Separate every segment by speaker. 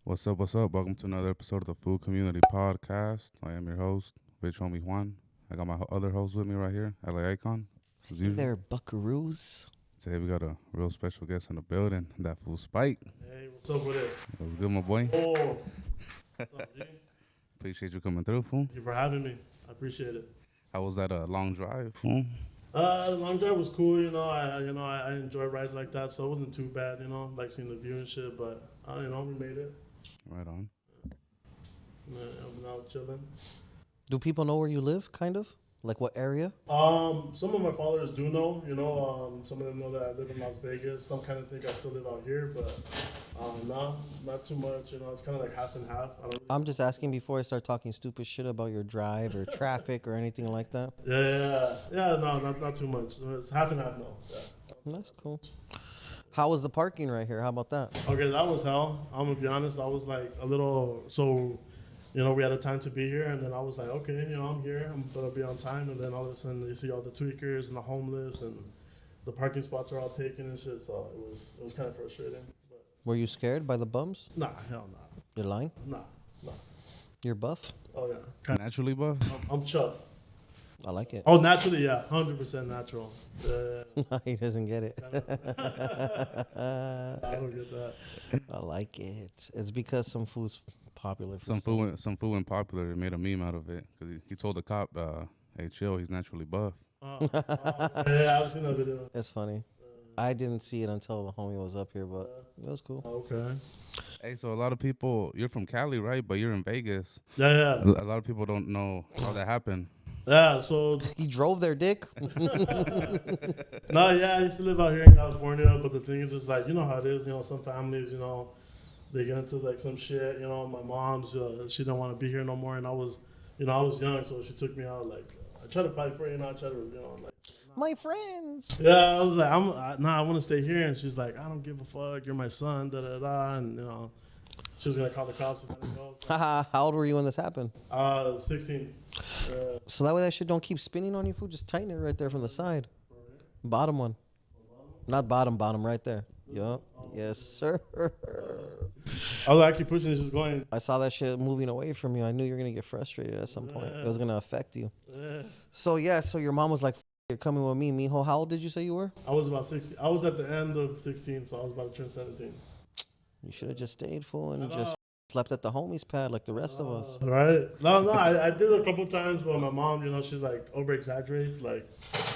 Speaker 1: What's up? What's up? Welcome to another episode of the Food Community Podcast. I am your host, Bitch Homie Juan. I got my other host with me right here, LA Icon, as
Speaker 2: Hey
Speaker 1: usual.
Speaker 2: there, buckaroos.
Speaker 1: Today we got a real special guest in the building, that fool Spike.
Speaker 3: Hey, what's up with it?
Speaker 1: What's good, my boy?
Speaker 3: Oh, what's up, G?
Speaker 1: Appreciate you coming through, fool.
Speaker 3: Thank you for having me. I appreciate it.
Speaker 1: How was that long drive, fool?
Speaker 3: The long drive was cool, I enjoy rides like that, so it wasn't too bad, like seeing the view and shit. But we made it.
Speaker 1: Right on.
Speaker 3: I'm now chilling.
Speaker 2: Do people know where you live, kind of? Like what area?
Speaker 3: Some of my followers do know, some of them know that I live in Las Vegas. Some kind of think I still live out here, but not too much. It's kind of like half and half. I don't.
Speaker 2: I'm just asking before I start talking stupid shit about your drive or traffic or anything like that.
Speaker 3: Yeah. No, not too much. It's half and half. No. Yeah.
Speaker 2: That's cool. How was the parking right here? How about that?
Speaker 3: Okay, that was hell. I'm gonna be honest. I was like a little so. We had a time to be here, and then I was like, okay, I'm here. I'm gonna be on time, and then all of a sudden you see all the tweakers and the homeless, and the parking spots are all taken and shit. So it was kind of frustrating. But
Speaker 2: Were you scared by the bums?
Speaker 3: nah, hell nah,
Speaker 2: You're lying?
Speaker 3: nah.
Speaker 2: You're buff?
Speaker 3: Oh yeah, kind
Speaker 1: Naturally, buff?
Speaker 3: I'm chuffed.
Speaker 2: I like it.
Speaker 3: Oh, naturally, yeah, 100% natural.
Speaker 2: He doesn't get it.
Speaker 3: I don't get that.
Speaker 2: I like it. It's because some food's popular. For
Speaker 1: Some food went popular. They made a meme out of it because he told the cop, "Hey, chill. He's naturally buff."
Speaker 3: Yeah, I've seen that video.
Speaker 2: It's funny. I didn't see it until the homie was up here, but it was cool.
Speaker 3: Okay.
Speaker 1: Hey, so a lot of people, you're from Cali, right? But you're in Vegas.
Speaker 3: Yeah.
Speaker 1: A lot of people don't know how that happened.
Speaker 3: Yeah, so
Speaker 2: He drove there, dick.
Speaker 3: no, yeah, I used to live out here in California, but the thing is, it's like, you know how it is, some families, they get into like some shit, my mom's, she didn't want to be here no more, and I was young, so she took me out, like, I tried to fight for it, I tried to, like.
Speaker 2: My friends.
Speaker 3: Yeah, I was like, I want to stay here, and she's like, I don't give a fuck, you're my son, da-da-da, and, she was going to call the cops if I didn't go.
Speaker 2: Haha, how old were you when this happened?
Speaker 3: 16.
Speaker 2: So that way that shit don't keep spinning on you, food. Just tighten it right there from the side. Bottom one. Not bottom, right there. Yup. Yes, sir.
Speaker 3: I was actually pushing, it's just going.
Speaker 2: I saw that shit moving away from you. I knew you were going to get frustrated at some point. It was going to affect you. So your mom was like, you're coming with me, mijo. How old did you say you were?
Speaker 3: I was about 16. I was at the end of 16, so I was about to turn 17.
Speaker 2: You should have just stayed full and just slept at the homies pad like the rest of us.
Speaker 3: Right? No, I did it a couple times, but my mom, she's like over exaggerates. Like,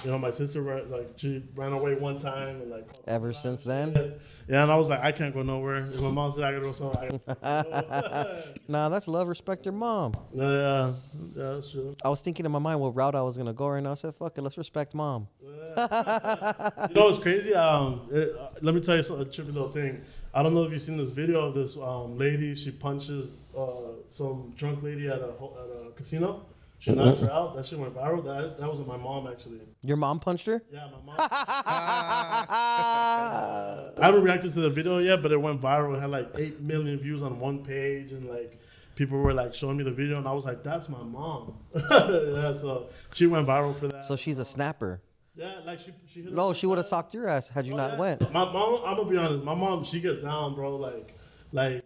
Speaker 3: my sister, she ran away one time and like.
Speaker 2: Ever since then?
Speaker 3: Yeah, and I was like, I can't go nowhere. If my mom said I gotta go somewhere, I gotta go.
Speaker 2: Nah, that's love, respect your mom.
Speaker 3: Yeah, that's true.
Speaker 2: I was thinking in my mind what route I was going to go right now. I said, fuck it, let's respect mom.
Speaker 3: What's crazy? Let me tell you a trippy little thing. I don't know if you've seen this video of this lady. She punches some drunk lady at a casino. She knocks her out. That shit went viral. That wasn't my mom, actually.
Speaker 2: Your mom punched her?
Speaker 3: Yeah, my mom. I haven't reacted to the video yet, but it went viral. It had like 8 million views on one page, and like people were like showing me the video, and I was like, "That's my mom." Yeah, so she went viral for that.
Speaker 2: So she's a snapper.
Speaker 3: Yeah, like she hit
Speaker 2: No, she would have socked your ass had you not
Speaker 3: yeah.
Speaker 2: went.
Speaker 3: My mom, I'm gonna be honest. My mom, she gets down, bro. Like.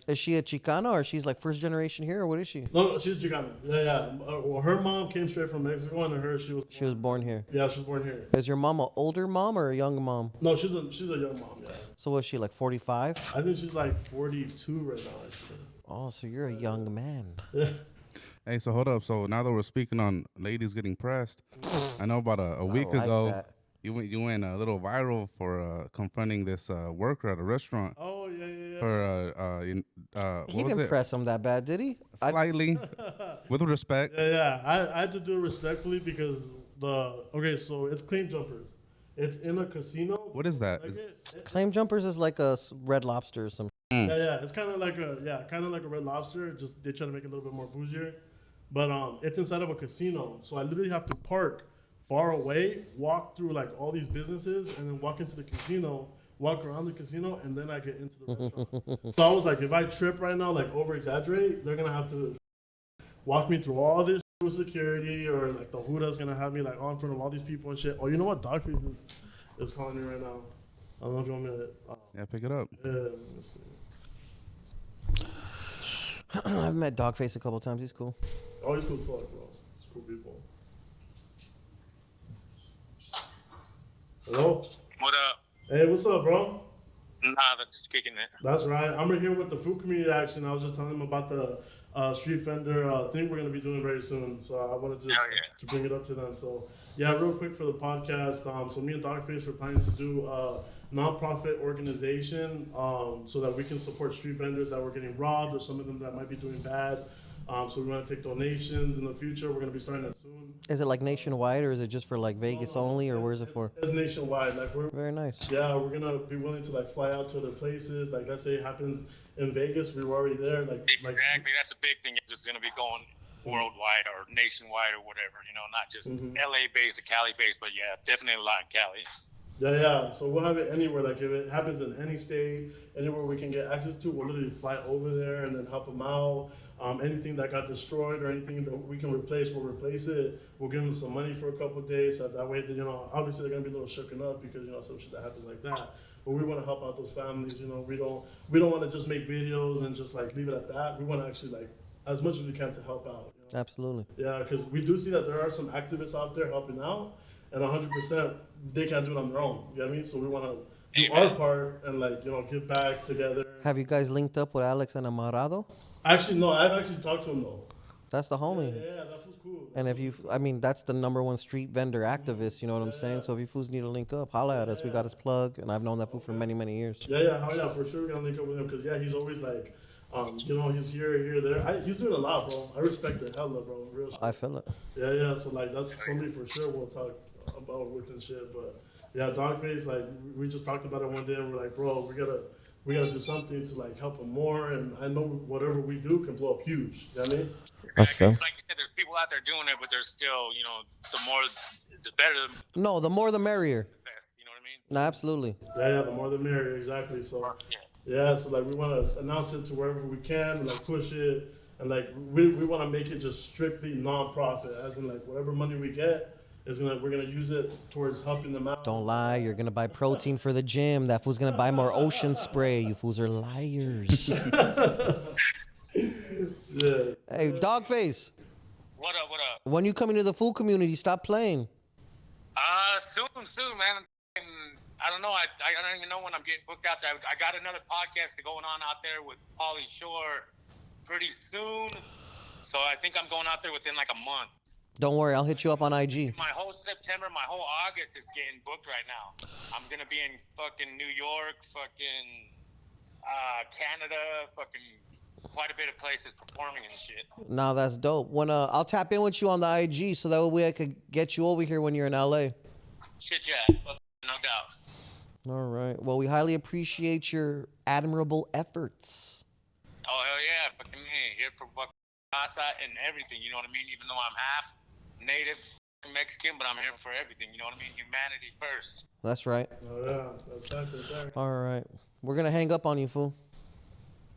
Speaker 2: Is she a Chicana or she's like first generation here or what is she?
Speaker 3: No, she's Chicana. Yeah. Well, her mom came straight from Mexico, and
Speaker 2: She was born here.
Speaker 3: Yeah, she was born here.
Speaker 2: Is your mom an older mom or a young mom?
Speaker 3: No, she's a young mom. Yeah.
Speaker 2: So was she like 45?
Speaker 3: I think she's like 42 right now. Actually.
Speaker 2: Oh, so you're a young man.
Speaker 1: Hey, so hold up. So now that we're speaking on ladies getting pressed, I know about a week ago,
Speaker 2: that.
Speaker 1: you went a little viral for confronting this worker at a restaurant.
Speaker 3: Oh yeah.
Speaker 1: For
Speaker 2: He
Speaker 1: what was
Speaker 2: didn't
Speaker 1: it?
Speaker 2: press him that bad, did he?
Speaker 1: Slightly, with respect.
Speaker 3: Yeah. I had to do it respectfully because so it's claim jumpers. It's in a casino.
Speaker 1: What is that?
Speaker 2: Claim jumpers is like a Red Lobster or some.
Speaker 3: Yeah. It's kind of like a Red Lobster. Just they try to make it a little bit more bougier, but it's inside of a casino. So I literally have to park far away, walk through like all these businesses, and then walk into the casino, walk around the casino, and then I get into the restaurant. So I was like, if I trip right now, like over exaggerate, they're gonna have to walk me through all this with security, or like the Huda's gonna have me like on front of all these people and shit. Oh, you know what? Dogface is calling me right now. I don't know if you want me to.
Speaker 1: Yeah, pick it up.
Speaker 3: Yeah.
Speaker 2: I've met Dogface a couple times. He's cool.
Speaker 3: Oh, he's cool as fuck, bro. He's cool people. Hello?
Speaker 4: What up?
Speaker 3: Hey, what's up, bro?
Speaker 4: Nah, that's kicking it.
Speaker 3: That's right. I'm right here with the food community action. I was just telling him about the street vendor thing we're going to be doing very soon. So I wanted to bring it up to them. So, yeah, real quick for the podcast. So me and Dogface were planning to do a nonprofit organization so that we can support street vendors that were getting robbed or some of them that might be doing bad. So we want to take donations in the future. We're going to be starting that soon.
Speaker 2: Is it like nationwide or is it just for like Vegas only or where's it for?
Speaker 3: It's nationwide. Like
Speaker 2: Very nice.
Speaker 3: Yeah, we're gonna be willing to like fly out to other places. Like let's say it happens in Vegas, we were already there.
Speaker 4: Exactly, that's a big thing. It's just gonna be going worldwide or nationwide or whatever. You know, not just LA based or Cali based, but yeah, definitely a lot in Cali.
Speaker 3: Yeah. So we'll have it anywhere. Like if it happens in any state, anywhere we can get access to, we'll literally fly over there and then help them out. Anything that got destroyed or anything that we can replace, we'll replace it. We'll give them some money for a couple of days. So that way, obviously they're gonna be a little shooken up because some shit that happens like that. But we want to help out those families. We don't want to just make videos and just like leave it at that. We want to actually like as much as we can to help out.
Speaker 2: Absolutely.
Speaker 3: Yeah, because we do see that there are some activists out there helping out, and 100% they can't do it on their own. You know what I mean? So we want to do our part and like give back together.
Speaker 2: Have you guys linked up with Alex and Amarado?
Speaker 3: Actually, no. I've actually talked to him though.
Speaker 2: That's the homie.
Speaker 3: Yeah, that was cool.
Speaker 2: And that's the #1 street vendor activist, you know what I'm saying? So if you fools need to link up, holla at us. We got his plug, and I've known that fool for many, many years.
Speaker 3: Yeah, for sure we're gonna link up with him because he's always like, he's here, there. He's doing a lot, bro. I respect the hella, bro. Real shit.
Speaker 2: I feel it.
Speaker 3: Yeah. So like that's somebody for sure we'll talk about with and shit. But yeah, Dogface, like we just talked about it one day, and we're like, bro, we gotta do something to like help him more. And I know whatever we do can blow up huge. You know what I mean?
Speaker 2: Okay.
Speaker 4: Like you said, there's people out there doing it, but there's still, the more, the better.
Speaker 2: No, the more the merrier.
Speaker 4: You know what I mean?
Speaker 2: No, absolutely.
Speaker 3: Yeah, the more the merrier, exactly. So yeah, so like we want to announce it to wherever we can, and like push it, and like we want to make it just strictly non-profit, as in like whatever money we get we're gonna use it towards helping them out.
Speaker 2: Don't lie, you're gonna buy protein for the gym. That fool's gonna buy more ocean spray. You fools are liars.
Speaker 3: Yeah.
Speaker 2: Hey, Dogface.
Speaker 4: What up?
Speaker 2: When you come into the food community, stop playing.
Speaker 4: Soon, man. I don't know. I don't even know when I'm getting booked out there. I got another podcast going on out there with Pauly Shore pretty soon. So I think I'm going out there within like a month.
Speaker 2: Don't worry, I'll hit you up on IG.
Speaker 4: My whole September, my whole August is getting booked right now. I'm going to be in fucking New York, fucking Canada, fucking quite a bit of places performing and shit.
Speaker 2: No, that's dope. When I'll tap in with you on the IG so that way I could get you over here when you're in LA.
Speaker 4: Shit, yeah, no doubt.
Speaker 2: All right. Well, we highly appreciate your admirable efforts.
Speaker 4: Oh, hell yeah. Fucking me. Here for fucking casa and everything, you know what I mean? Even though I'm half native Mexican, but I'm here for everything, you know what I mean? Humanity first.
Speaker 2: That's right.
Speaker 3: Oh yeah, that's exactly right.
Speaker 2: All right. We're going to hang up on you, fool.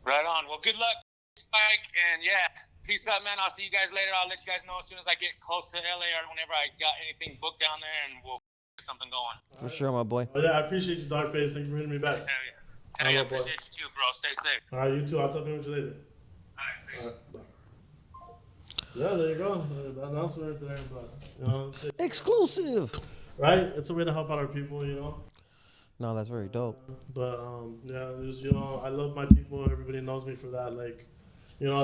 Speaker 4: Right on. Well, good luck, Spike. And yeah, peace out, man. I'll see you guys later. I'll let you guys know as soon as I get close to LA or whenever I got anything booked down there, and we'll get something going.
Speaker 2: For sure, my boy.
Speaker 3: Oh yeah, I appreciate you, Dogface. Thank you for hitting me back.
Speaker 4: Hell yeah. Hell yeah, appreciate you too, bro. Stay safe.
Speaker 3: All right, you too. I'll talk to you later.
Speaker 4: All right, peace.
Speaker 3: All right, bye. Yeah, there you go. The announcement right there, but
Speaker 2: Exclusive.
Speaker 3: right? It's a way to help out our people,
Speaker 2: No, that's very dope.
Speaker 3: But yeah, just I love my people. Everybody knows me for that. Like,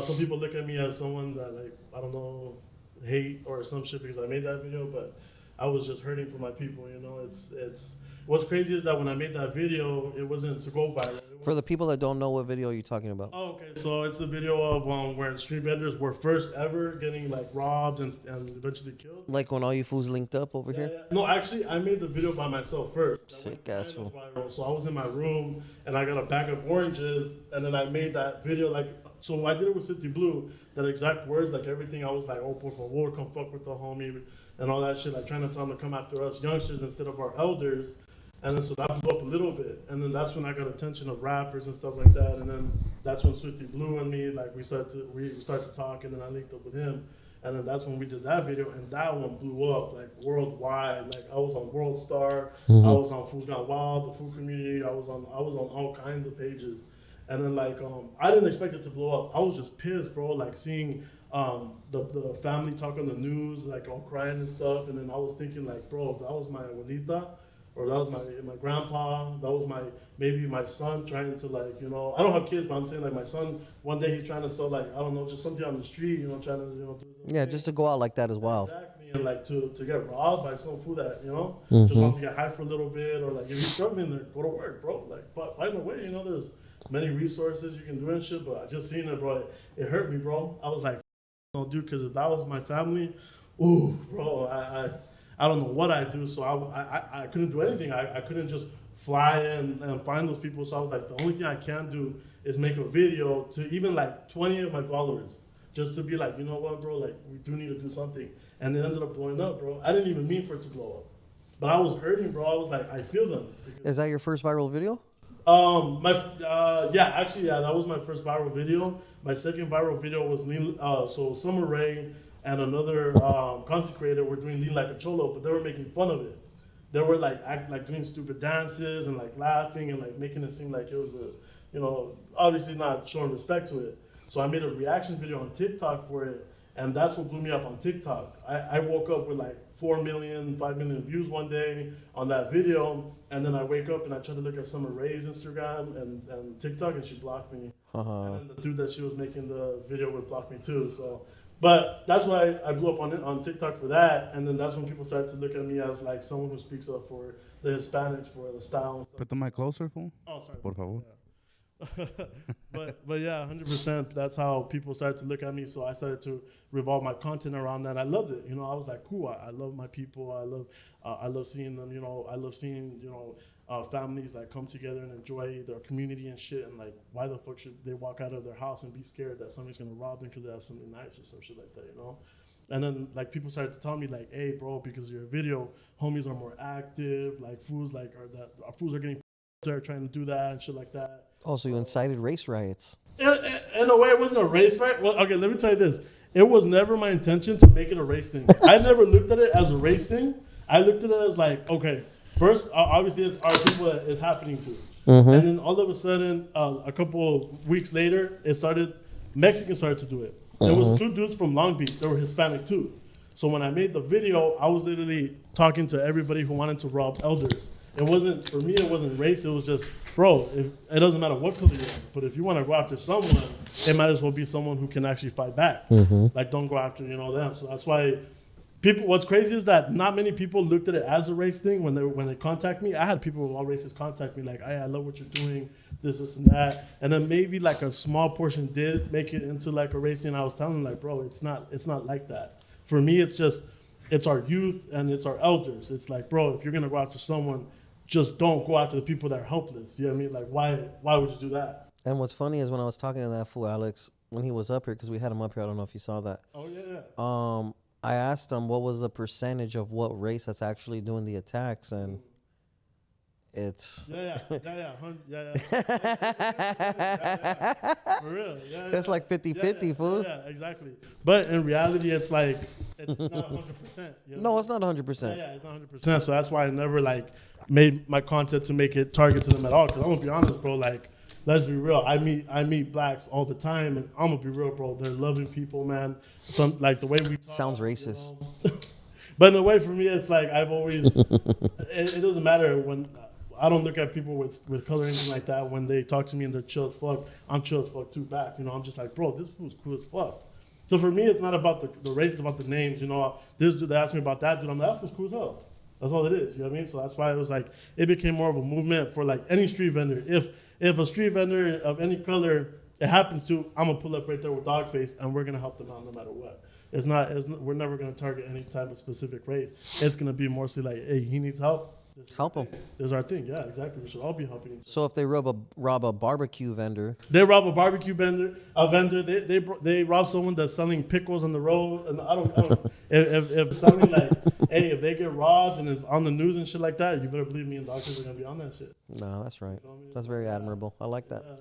Speaker 3: some people look at me as someone that like I don't know, hate or some shit because I made that video, but I was just hurting for my people. It's what's crazy is that when I made that video, it wasn't to go viral.
Speaker 2: For the people that don't know what video you're talking about.
Speaker 3: Oh, okay. So it's the video of where street vendors were first ever getting like robbed and eventually killed.
Speaker 2: Like when all you fools linked up over here?
Speaker 3: Yeah. No, actually, I made the video by myself first.
Speaker 2: Sick ass fool.
Speaker 3: So I was in my room and I got a bag of oranges and then I made that video so I did it with City Blue, that exact words, like everything. I was like, oh, por favor, come fuck with the homie and all that shit, like trying to tell them to come after us youngsters instead of our elders. And then so that blew up a little bit, and then that's when I got attention of rappers and stuff like that. And then that's when Swifty Blue and me, like we start to talk, and then I linked up with him, and then that's when we did that video, and that one blew up like worldwide. Like I was on World Star, I was on Fools Gone Wild, the food community. I was on all kinds of pages, And then like I didn't expect it to blow up. I was just pissed, bro. Like seeing the family talk on the news, like all crying and stuff. And then I was thinking like, bro, that was my abuelita, or that was my grandpa, that was maybe my son trying to like, you know, I don't have kids, but I'm saying like my son, one day he's trying to sell like, I don't know, just something on the street, you know, trying to, you know, do his own
Speaker 2: Yeah,
Speaker 3: thing.
Speaker 2: just to go out like that as well.
Speaker 3: Exactly, and like to get robbed by some fool that, you know,
Speaker 2: Mm-hmm.
Speaker 3: just wants to get high for a little bit, or like if you're struggling there, go to work, bro. Like find a way, you know, there's many resources you can do and shit, but I just seen it, bro. It hurt me, bro. I was like, no, dude, because if that was my family, ooh, bro, I don't know what I'd do. So I couldn't do anything. I couldn't just fly and find those people. So I was like, the only thing I can do is make a video to even like 20 of my followers, just to be like, you know what, bro, like we do need to do something. And it ended up blowing up, bro. I didn't even mean for it to blow up, but I was hurting, bro. I was like, I feel them.
Speaker 2: Is that your first viral video?
Speaker 3: That was my first viral video. My second viral video was so Summer Rae and another content creator were doing Lean Like a Cholo, but they were making fun of it. They were like doing stupid dances and like laughing and like making it seem like it was obviously not showing respect to it. So I made a reaction video on TikTok for it, and that's what blew me up on TikTok. I woke up with like 4 million, 5 million views one day on that video, and then I wake up and I try to look at Summer Rae's Instagram and TikTok, and she blocked me. And then the dude that she was making the video with blocked me too. So, but that's why I blew up on TikTok for that, and then that's when people started to look at me as like someone who speaks up for the Hispanics, for the style and stuff.
Speaker 1: Put the mic closer, fool.
Speaker 3: Oh, sorry.
Speaker 1: Por favor.
Speaker 3: Yeah. but yeah, 100%. That's how people started to look at me. So I started to revolve my content around that. I loved it. You know, I was like, cool. I love my people. I love seeing them. You know, I love seeing families like come together and enjoy their community and shit. And like, why the fuck should they walk out of their house and be scared that somebody's gonna rob them because they have something nice or some shit like that? You know. And then like people started to tell me like, hey, bro, because of your video, homies are more active. Like fools our fools are getting there trying to do that and shit like that.
Speaker 2: Also, you incited race riots.
Speaker 3: In a way, it wasn't a race fight. Well, okay, let me tell you this. It was never my intention to make it a race thing. I never looked at it as a race thing. I looked at it as like, okay, first, obviously, it's our people that it's happening to. And then all of a sudden, a couple of weeks later, Mexicans started to do it. There was 2 dudes from Long Beach. They were Hispanic too. So when I made the video, I was literally talking to everybody who wanted to rob elders. It wasn't race. It was just, bro, it doesn't matter what color you are, but if you want to go after someone, it might as well be someone who can actually fight back. Like, don't go after, them. So that's why what's crazy is that not many people looked at it as a race thing when they contact me. I had people of all races contact me like, hey, I love what you're doing, this and that. And then maybe like a small portion did make it into like a race thing. I was telling them like, bro, it's not like that. For me, it's our youth and it's our elders. It's like, bro, if you're going to go after someone, just don't go after the people that are helpless. You know what I mean? Like, why would you do that?
Speaker 2: And what's funny is when I was talking to that fool, Alex, when he was up here, because we had him up here, I don't know if you saw that.
Speaker 3: Oh, yeah.
Speaker 2: I asked him what was the percentage of what race that's actually doing the attacks, and it's...
Speaker 3: Yeah. For real. Yeah.
Speaker 2: It's like 50-50, fool.
Speaker 3: Yeah, exactly. But in reality, it's like, it's not 100%.
Speaker 2: No, it's not 100%.
Speaker 3: Yeah, it's not 100%. So that's why I never, like, made my content to make it target to them at all. Because I'm going to be honest, bro, like, let's be real. I meet blacks all the time, and I'm going to be real, bro. They're loving people, man. Some, like, the way we talk.
Speaker 2: Sounds racist.
Speaker 3: But in a way, for me, it's like I've always, it doesn't matter when, I don't look at people with color or anything like that. When they talk to me and they're chill as fuck, I'm chill as fuck too back. I'm just like, bro, this fool's cool as fuck. So for me, it's not about the race, it's about the names. This dude, they asked me about that dude. I'm like, that fool's cool as hell. That's all it is. You know what I mean? So that's why it was like, it became more of a movement for like any street vendor. If a street vendor of any color it happens to, I'm gonna pull up right there with Dogface, and we're gonna help them out no matter what. We're never gonna target any type of specific race. It's gonna be mostly like, hey, he needs help.
Speaker 2: Help him.
Speaker 3: This is our thing. Yeah, exactly. We should all be helping each other.
Speaker 2: So if they rob a barbecue vendor,
Speaker 3: they rob a barbecue vendor. They rob someone that's selling pickles on the road, and I don't if selling like, hey, if they get robbed and it's on the news and shit like that, you better believe me and doctors are gonna be on that shit.
Speaker 2: no, that's right. That's very admirable. I like that.
Speaker 3: Yeah.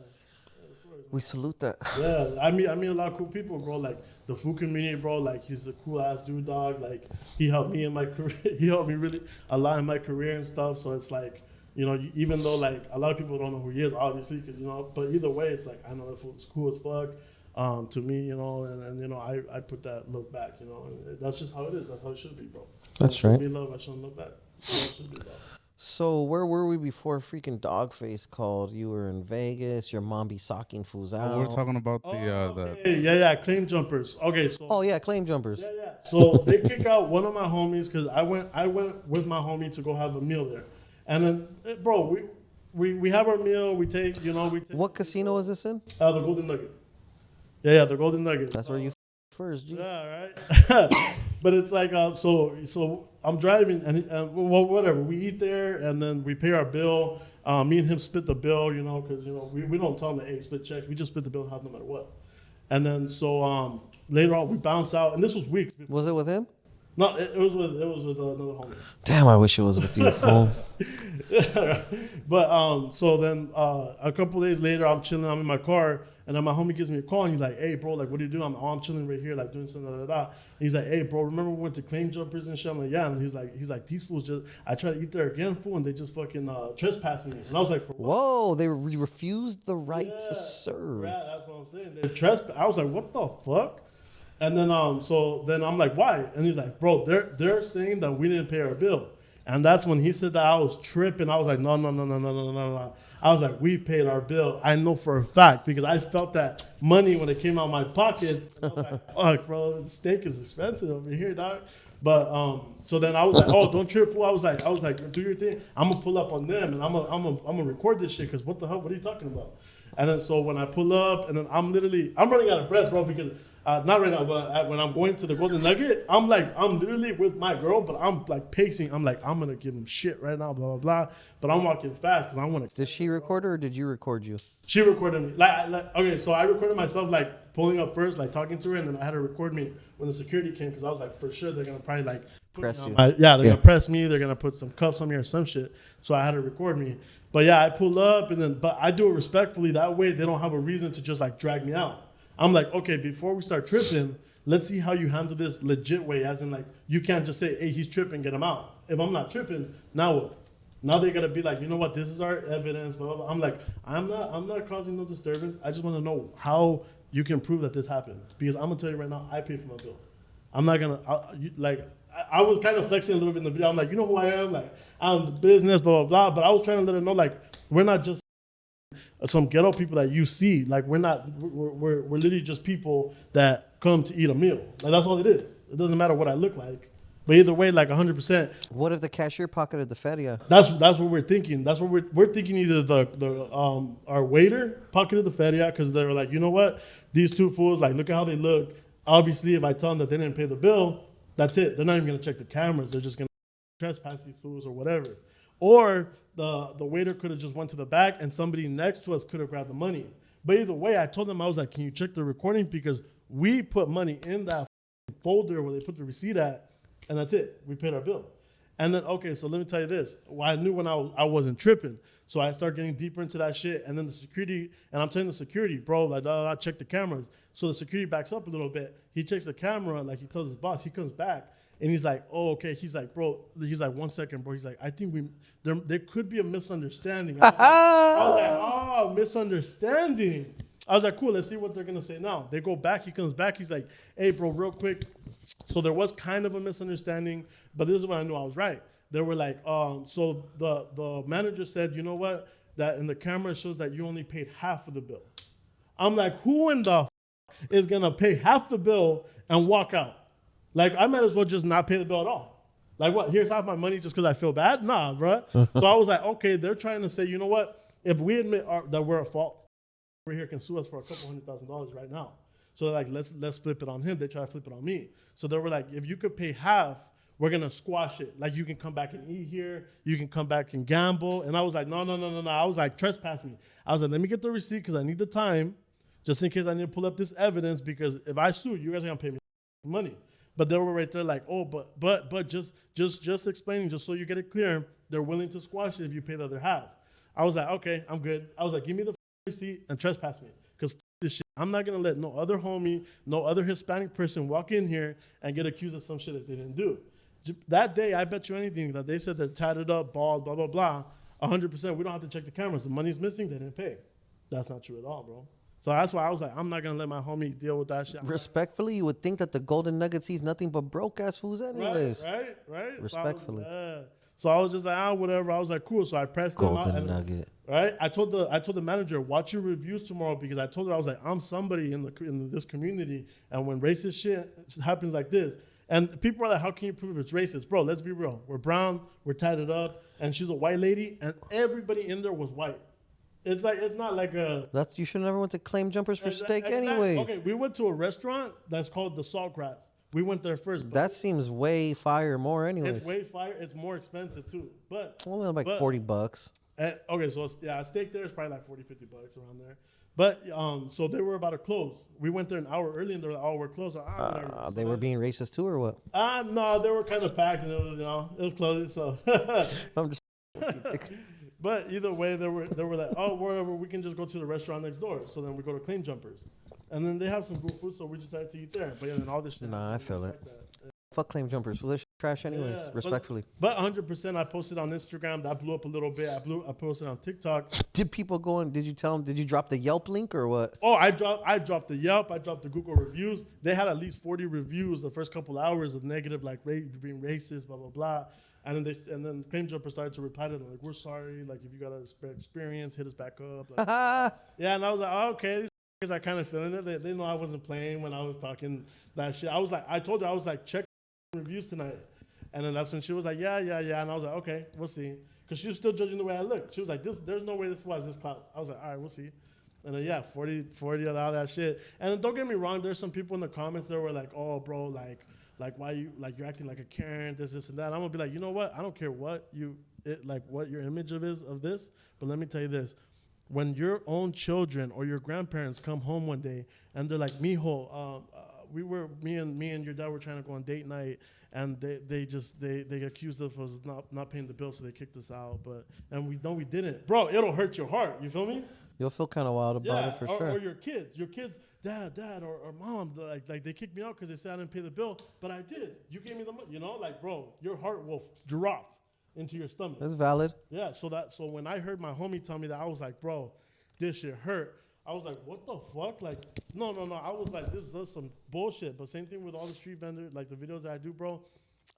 Speaker 2: We salute that.
Speaker 3: Yeah, I meet a lot of cool people, bro. Like the food community, bro. Like he's a cool ass dude, dog. Like he helped me in my career. He helped me really a lot in my career and stuff. So it's like, You know, even though like a lot of people don't know who he is, obviously, because but either way, it's like I know that fool's cool as fuck. To me, and I put that look back, and that's just how it is. That's how it should be, bro.
Speaker 2: That's
Speaker 3: when
Speaker 2: right.
Speaker 3: Me love, I shouldn't look back. That's how it should be, bro.
Speaker 2: So where were we before freaking Dogface called? You were in Vegas. Your mom be socking fools out.
Speaker 1: We're talking about
Speaker 3: Yeah, claim jumpers. Okay, so
Speaker 2: Oh yeah, claim jumpers.
Speaker 3: yeah. So they kick out one of my homies because I went with my homie to go have a meal there, and then bro, we have our meal. We take.
Speaker 2: What casino is this in?
Speaker 3: The Golden Nugget. Yeah, the Golden Nugget.
Speaker 2: That's where you first, G.
Speaker 3: Yeah, right. But it's like so I'm driving and well, whatever. We eat there and then we pay our bill. Me and him split the bill, because we don't tell him that hey, split checks. We just split the bill half no matter what. And then so later on we bounce out, and this was weeks before.
Speaker 2: Was it with him?
Speaker 3: No, it was with another homie.
Speaker 2: Damn, I wish it was with you, fool.
Speaker 3: But so then a couple days later, I'm chilling. I'm in my car, and then my homie gives me a call, and he's like, "Hey, bro, like, what are you doing?" I'm chilling right here, like doing something. And he's like, "Hey, bro, remember we went to claim jumpers and shit?" I'm like, "Yeah." And he's like, "These fools just I tried to eat there again, fool, and they just fucking trespassed me." And I was like, "For what?"
Speaker 2: Whoa, they refused the right to serve.
Speaker 3: Yeah, that's what I'm saying. They trespassed. I was like, "What the fuck?" And then so then I'm like, "Why?" And he's like, "Bro, they're saying that we didn't pay our bill." And that's when he said that I was tripping. I was like, no. I was like, we paid our bill. I know for a fact because I felt that money when it came out of my pockets. And I was like, fuck, bro, the steak is expensive over here, dog. But so then I was like, oh, don't trip, fool. I was like, do your thing. I'm gonna pull up on them and I'm gonna record this shit because what the hell? What are you talking about? And then so when I pull up and then I'm running out of breath, bro, because. Not right now, but when I'm going to the Golden Nugget, I'm literally with my girl, but I'm like pacing. I'm like, I'm going to give him shit right now, blah, blah, blah. But I'm walking fast because I want to.
Speaker 2: Did she record her or did you record you?
Speaker 3: She recorded me. Okay, so I recorded myself like pulling up first, like talking to her, and then I had her record me when the security came because I was like, for sure, they're going to probably like
Speaker 2: press you.
Speaker 3: They're going to press me. They're going to put some cuffs on me or some shit. So I had her record me. But yeah, I pull up, but I do it respectfully. That way they don't have a reason to just like drag me out. I'm like, okay, before we start tripping, let's see how you handle this legit way. As in, like, you can't just say, hey, he's tripping, get him out. If I'm not tripping, now what? Now they gotta be like, you know what? This is our evidence. Blah, blah, blah. I'm like, I'm not causing no disturbance. I just want to know how you can prove that this happened. Because I'm gonna tell you right now, I paid for my bill. I'm not gonna I was kind of flexing a little bit in the video. I'm like, you know who I am? Like, I'm the business, blah, blah, blah. But I was trying to let her know, like, we're not just some ghetto people that you see. Like, we're literally just people that come to eat a meal. Like, that's all it is. It doesn't matter what I look like. But either way, like 100%.
Speaker 2: What if the cashier pocketed the feria?
Speaker 3: That's what we're thinking. That's what we're thinking. Either our waiter pocketed the feria because they were like, you know what? These two fools, like, look at how they look. Obviously, if I tell them that they didn't pay the bill, that's it. They're not even gonna check the cameras. They're just gonna trespass these fools or whatever. Or the waiter could have just went to the back and somebody next to us could have grabbed the money. But either way, I told them, I was like, can you check the recording? Because we put money in that folder where they put the receipt at, and that's it. We paid our bill. And then, okay, so let me tell you this. Well, I knew when I wasn't tripping. So I started getting deeper into that shit. And then the security, and I'm telling the security, bro, like, I check the cameras. So the security backs up a little bit. He checks the camera, like he tells his boss. He comes back. And he's like, oh, okay. He's like, bro, he's like, 1 second, bro. He's like, I think there could be a misunderstanding. I was like, oh, misunderstanding. I was like, cool, let's see what they're going to say now. They go back. He comes back. He's like, hey, bro, real quick. So there was kind of a misunderstanding, but this is when I knew I was right. They were like, so the manager said, you know what? That in the camera shows that you only paid half of the bill. I'm like, who in the is going to pay half the bill and walk out? Like, I might as well just not pay the bill at all. Like, what? Here's half my money just because I feel bad? Nah, bro. So I was like, okay, they're trying to say, you know what? If we admit that we're at fault, over here can sue us for $200,000 right now. So like, let's flip it on him. They try to flip it on me. So they were like, if you could pay half, we're gonna squash it. Like, you can come back and eat here. You can come back and gamble. And I was like, no. I was like, trespass me. I was like, let me get the receipt because I need the time, just in case I need to pull up this evidence. Because if I sue, you guys are gonna pay me money. But they were right there like, oh, but just explaining, just so you get it clear, they're willing to squash it if you pay the other half. I was like, okay, I'm good. I was like, give me the receipt and trespass me. Because this shit, I'm not going to let no other homie, no other Hispanic person walk in here and get accused of some shit that they didn't do. That day, I bet you anything that they said they're tatted up, bald, blah, blah, blah. 100%. We don't have to check the cameras. The money's missing. They didn't pay. That's not true at all, bro. So that's why I was like, I'm not gonna let my homie deal with that shit.
Speaker 2: Respectfully, you would think that the Golden Nugget sees nothing but broke ass fools, anyways.
Speaker 3: Right.
Speaker 2: Respectfully.
Speaker 3: So I was just like, whatever. I was like, cool. So I pressed them out.
Speaker 2: Golden Nugget.
Speaker 3: Right. I told the manager, watch your reviews tomorrow, because I told her, I was like, I'm somebody in this community, and when racist shit happens like this, and people are like, how can you prove it's racist, bro? Let's be real. We're brown. We're tatted up, and she's a white lady, and everybody in there was white. It's like, it's not like a.
Speaker 2: You should never went to Claim Jumpers for steak, anyways.
Speaker 3: Okay, we went to a restaurant that's called the Saltgrass. We went there first. But
Speaker 2: that seems way fire more, anyways.
Speaker 3: It's way fire. It's more expensive too, but
Speaker 2: only like $40.
Speaker 3: Okay, so a steak there is probably like $40-50 around there. But so they were about to close. We went there an hour early, and they were like, "Oh, we're closed." So
Speaker 2: They were being racist too, or what?
Speaker 3: No, they were kind of packed, and it was closed. So
Speaker 2: I'm just.
Speaker 3: But either way, they were like, "Oh, whatever, we can just go to the restaurant next door." So then we go to Claim Jumpers, and then they have some good food, so we decided to eat there. But yeah, then all this shit.
Speaker 2: Nah, I feel it. Fuck Claim Jumpers. Well, they're trash anyways, respectfully.
Speaker 3: But 100%, I posted on Instagram. That blew up a little bit. I posted on TikTok.
Speaker 2: Did people go and did you tell them? Did you drop the Yelp link or what?
Speaker 3: Oh, I dropped the Yelp. I dropped the Google reviews. They had at least 40 reviews the first couple hours of negative, like being racist, blah blah blah. And then Claim Jumper started to reply to them like, "We're sorry. Like, if you got a experience, hit us back up." Like, yeah, and I was like, oh, okay. These are kind of feeling it. They know I wasn't playing when I was talking that shit. I told her, I was like, check reviews tonight. And then that's when she was like, yeah. And I was like, okay, we'll see. Because she was still judging the way I looked. She was like, there's no way this was this clout. I was like, all right, we'll see. And then, 40 of all that shit. And then don't get me wrong, there's some people in the comments that were like, oh, bro, like why you're acting like a Karen, this and that. I'm going to be like, you know what? I don't care what what your image is of this. But let me tell you this. When your own children or your grandparents come home one day and they're like, mijo, me and your dad were trying to go on date night, and they accused us of not paying the bill, so they kicked us out. And we didn't, bro. It'll hurt your heart. You feel me?
Speaker 2: You'll feel kind of wild about it for sure.
Speaker 3: Or your kids, dad or mom, like they kicked me out because they said I didn't pay the bill, but I did. You gave me the money, like, bro, your heart will drop into your stomach.
Speaker 2: That's valid.
Speaker 3: Yeah. So when I heard my homie tell me that, I was like, bro, this shit hurt. I was like, what the fuck? Like, no. I was like, this is some bullshit. But same thing with all the street vendors, like the videos that I do, bro.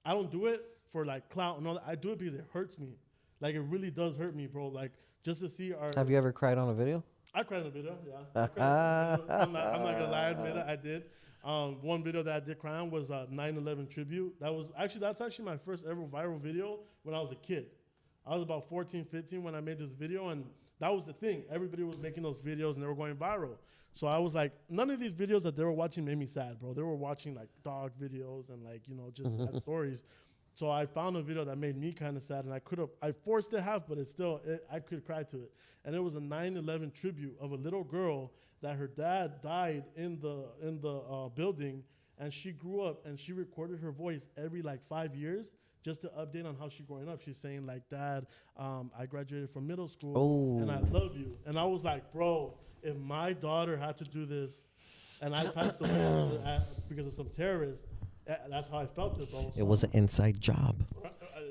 Speaker 3: I don't do it for like clout and all that. I do it because it hurts me. Like, it really does hurt me, bro. Like, just to see our.
Speaker 2: Have you ever cried on a video?
Speaker 3: I cried in a video, yeah. I'm not gonna lie, I admit it, I did. One video that I did cry on was 9/11 tribute. That's actually my first ever viral video when I was a kid. I was about 14, 15 when I made this video, and that was the thing. Everybody was making those videos and they were going viral. So I was like, none of these videos that they were watching made me sad, bro. They were watching like dog videos and like, just sad stories. So I found a video that made me kind of sad, and I forced to have, but I could cry to it. And it was a 9/11 tribute of a little girl that her dad died in the building, and she grew up and she recorded her voice every like 5 years just to update on how she's growing up. She's saying like, Dad, I graduated from middle school and I love you. And I was like, bro, if my daughter had to do this and I passed away because of some terrorists, that's how I felt it, bro. So
Speaker 2: it was an inside job.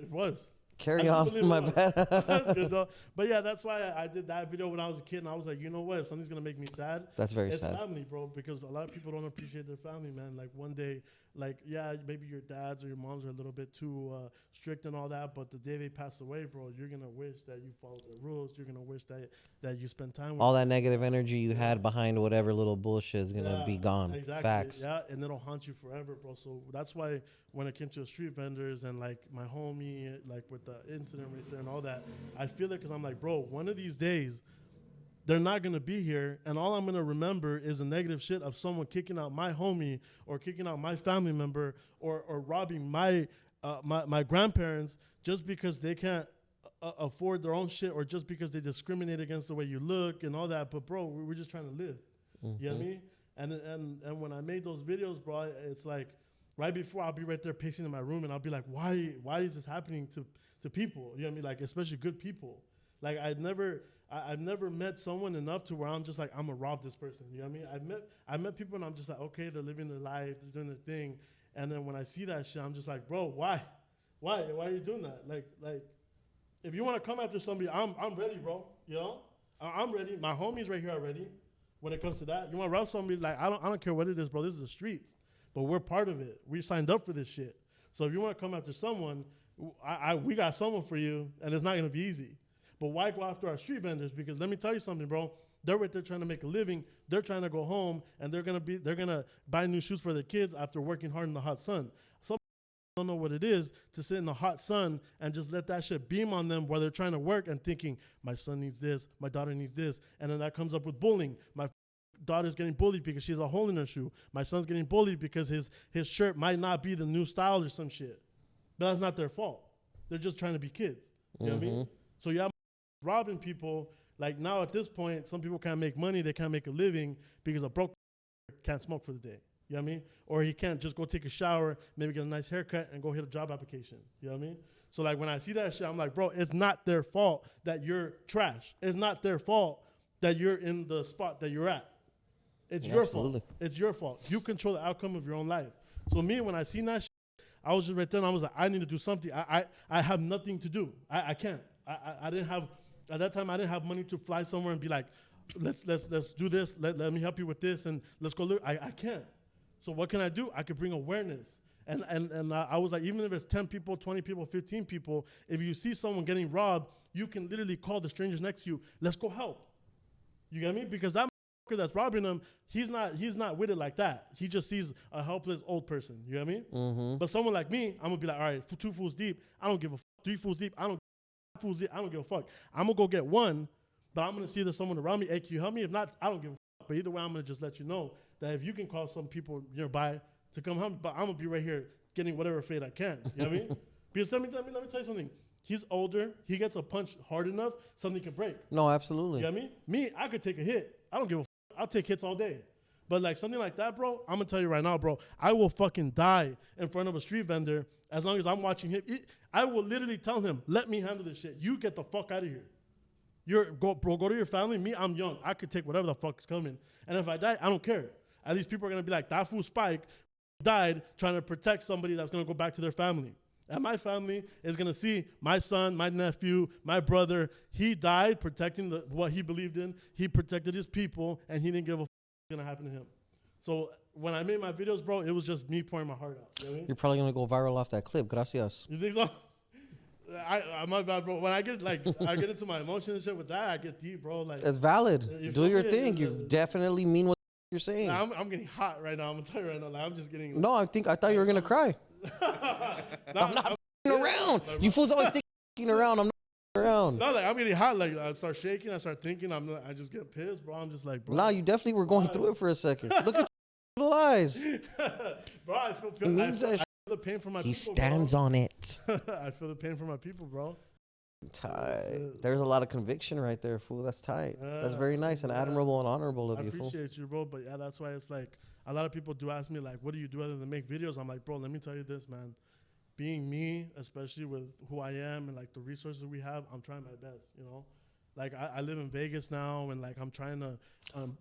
Speaker 3: It was.
Speaker 2: Carry on, my bad.
Speaker 3: That's good though. But yeah, that's why I did that video when I was a kid, and I was like, you know what? If something's gonna make me sad,
Speaker 2: that's very
Speaker 3: it's
Speaker 2: sad.
Speaker 3: family, bro. Because a lot of people don't appreciate their family, man. Like one day, like maybe your dads or your moms are a little bit too strict and all that, but the day they pass away, bro, you're gonna wish that you followed the rules. You're gonna wish that you spend time with
Speaker 2: all that negative energy you had behind whatever little bullshit is gonna be gone.
Speaker 3: Exactly.
Speaker 2: Facts.
Speaker 3: Yeah, and it'll haunt you forever, bro. So that's why when it came to the street vendors and like my homie, like with the incident right there and all that, I feel it because I'm like, bro, one of these days they're not gonna be here, and all I'm gonna remember is the negative shit of someone kicking out my homie or kicking out my family member or robbing my grandparents just because they can't afford their own shit, or just because they discriminate against the way you look and all that. But bro, we're just trying to live. You know what I mean? And when I made those videos, bro, it's like right before I'll be right there pacing in my room, and I'll be like, why is this happening to people? You know what I mean? Like, especially good people. Like I've never met someone enough to where I'm just like, I'm gonna rob this person. You know what I mean? I met people and I'm just like, okay, they're living their life, they're doing their thing. And then when I see that shit, I'm just like, bro, why are you doing that? Like if you want to come after somebody, I'm ready, bro. You know, I'm ready. My homies right here are ready. When it comes to that, you want to rob somebody, like I don't care what it is, bro. This is the streets, but we're part of it. We signed up for this shit. So if you want to come after someone, we got someone for you, and it's not gonna be easy. But why go after our street vendors? Because let me tell you something, bro. They're right there trying to make a living. They're trying to go home, and they're gonna buy new shoes for their kids after working hard in the hot sun. Some don't know what it is to sit in the hot sun and just let that shit beam on them while they're trying to work and thinking, my son needs this, my daughter needs this, and then that comes up with bullying. My daughter's getting bullied because she has a hole in her shoe. My son's getting bullied because his shirt might not be the new style or some shit. But that's not their fault. They're just trying to be kids. You know what I mean? So you have robbing people. Like now at this point, some people can't make money. They can't make a living because a broke can't smoke for the day. You know what I mean? Or he can't just go take a shower, maybe get a nice haircut and go hit a job application. You know what I mean? So like when I see that shit, I'm like, bro, it's not their fault that you're trash. It's not their fault that you're in the spot that you're at. It's your fault. It's your fault. You control the outcome of your own life. So me, when I seen that shit, I was just right there and I was like, I need to do something. I have nothing to do. I can't. I didn't have, at that time, I didn't have money to fly somewhere and be like, let's do this. Let me help you with this and let's go look. I can't. So what can I do? I could bring awareness. And I was like, even if it's 10 people, 20 people, 15 people, if you see someone getting robbed, you can literally call the strangers next to you. Let's go help. You get me? Because that that's robbing him, he's not with it like that. He just sees a helpless old person. You know what I mean? Mm-hmm. But someone like me, I'm gonna be like, all right, 2 fools deep, I don't give a fuck. 3 fools deep, I don't give a fuck. I'm gonna go get one, but I'm gonna see there's someone around me. Hey, can you help me? If not, I don't give a fuck. But either way, I'm gonna just let you know that if you can call some people nearby to come help me, but I'm gonna be right here getting whatever fate I can. You know what I mean? Because let me tell you something. He's older. He gets a punch hard enough, something can break.
Speaker 2: No, absolutely.
Speaker 3: You know what I mean? Me, I could take a hit. I don't give a fuck. I'll take hits all day. But like something like that, bro, I'm gonna tell you right now, bro, I will fucking die in front of a street vendor as long as I'm watching him. I will literally tell him, let me handle this shit. You get the fuck out of here. Go to your family. Me, I'm young. I could take whatever the fuck is coming. And if I die, I don't care. At least people are gonna be like, that fool Spike died trying to protect somebody that's gonna go back to their family. And my family is going to see my son, my nephew, my brother. He died protecting what he believed in. He protected his people, and he didn't give a fuck what's going to happen to him. So when I made my videos, bro, it was just me pouring my heart out. You know what I mean?
Speaker 2: You're probably going to go viral off that clip. Gracias.
Speaker 3: You think so? I'm not bad, bro. When I get into my emotions and shit with that, I get deep, bro. Like
Speaker 2: it's valid. Do your thing. You definitely mean what you're saying.
Speaker 3: I'm getting hot right now. I'm gonna tell you right now. Like, I'm just getting.
Speaker 2: No, I thought you were gonna cry. I'm not around. You fools always thinking around. I'm not around.
Speaker 3: No, like I'm getting hot. Like I start shaking. I start thinking. I just get pissed, bro. I'm just like, bro.
Speaker 2: Nah, you definitely were going through it for a second. Look at your little eyes.
Speaker 3: Bro, I feel the pain for my people. He
Speaker 2: stands on it.
Speaker 3: I feel the pain for my people, bro.
Speaker 2: Tight. There's a lot of conviction right there, fool. That's tight. That's very nice and admirable and honorable of you, fool. I
Speaker 3: appreciate you, bro. But yeah, that's why it's like a lot of people do ask me, like, what do you do other than make videos? I'm like, bro, let me tell you this, man. Being me, especially with who I am and like the resources we have, I'm trying my best, you know? Like I live in Vegas now and like I'm trying to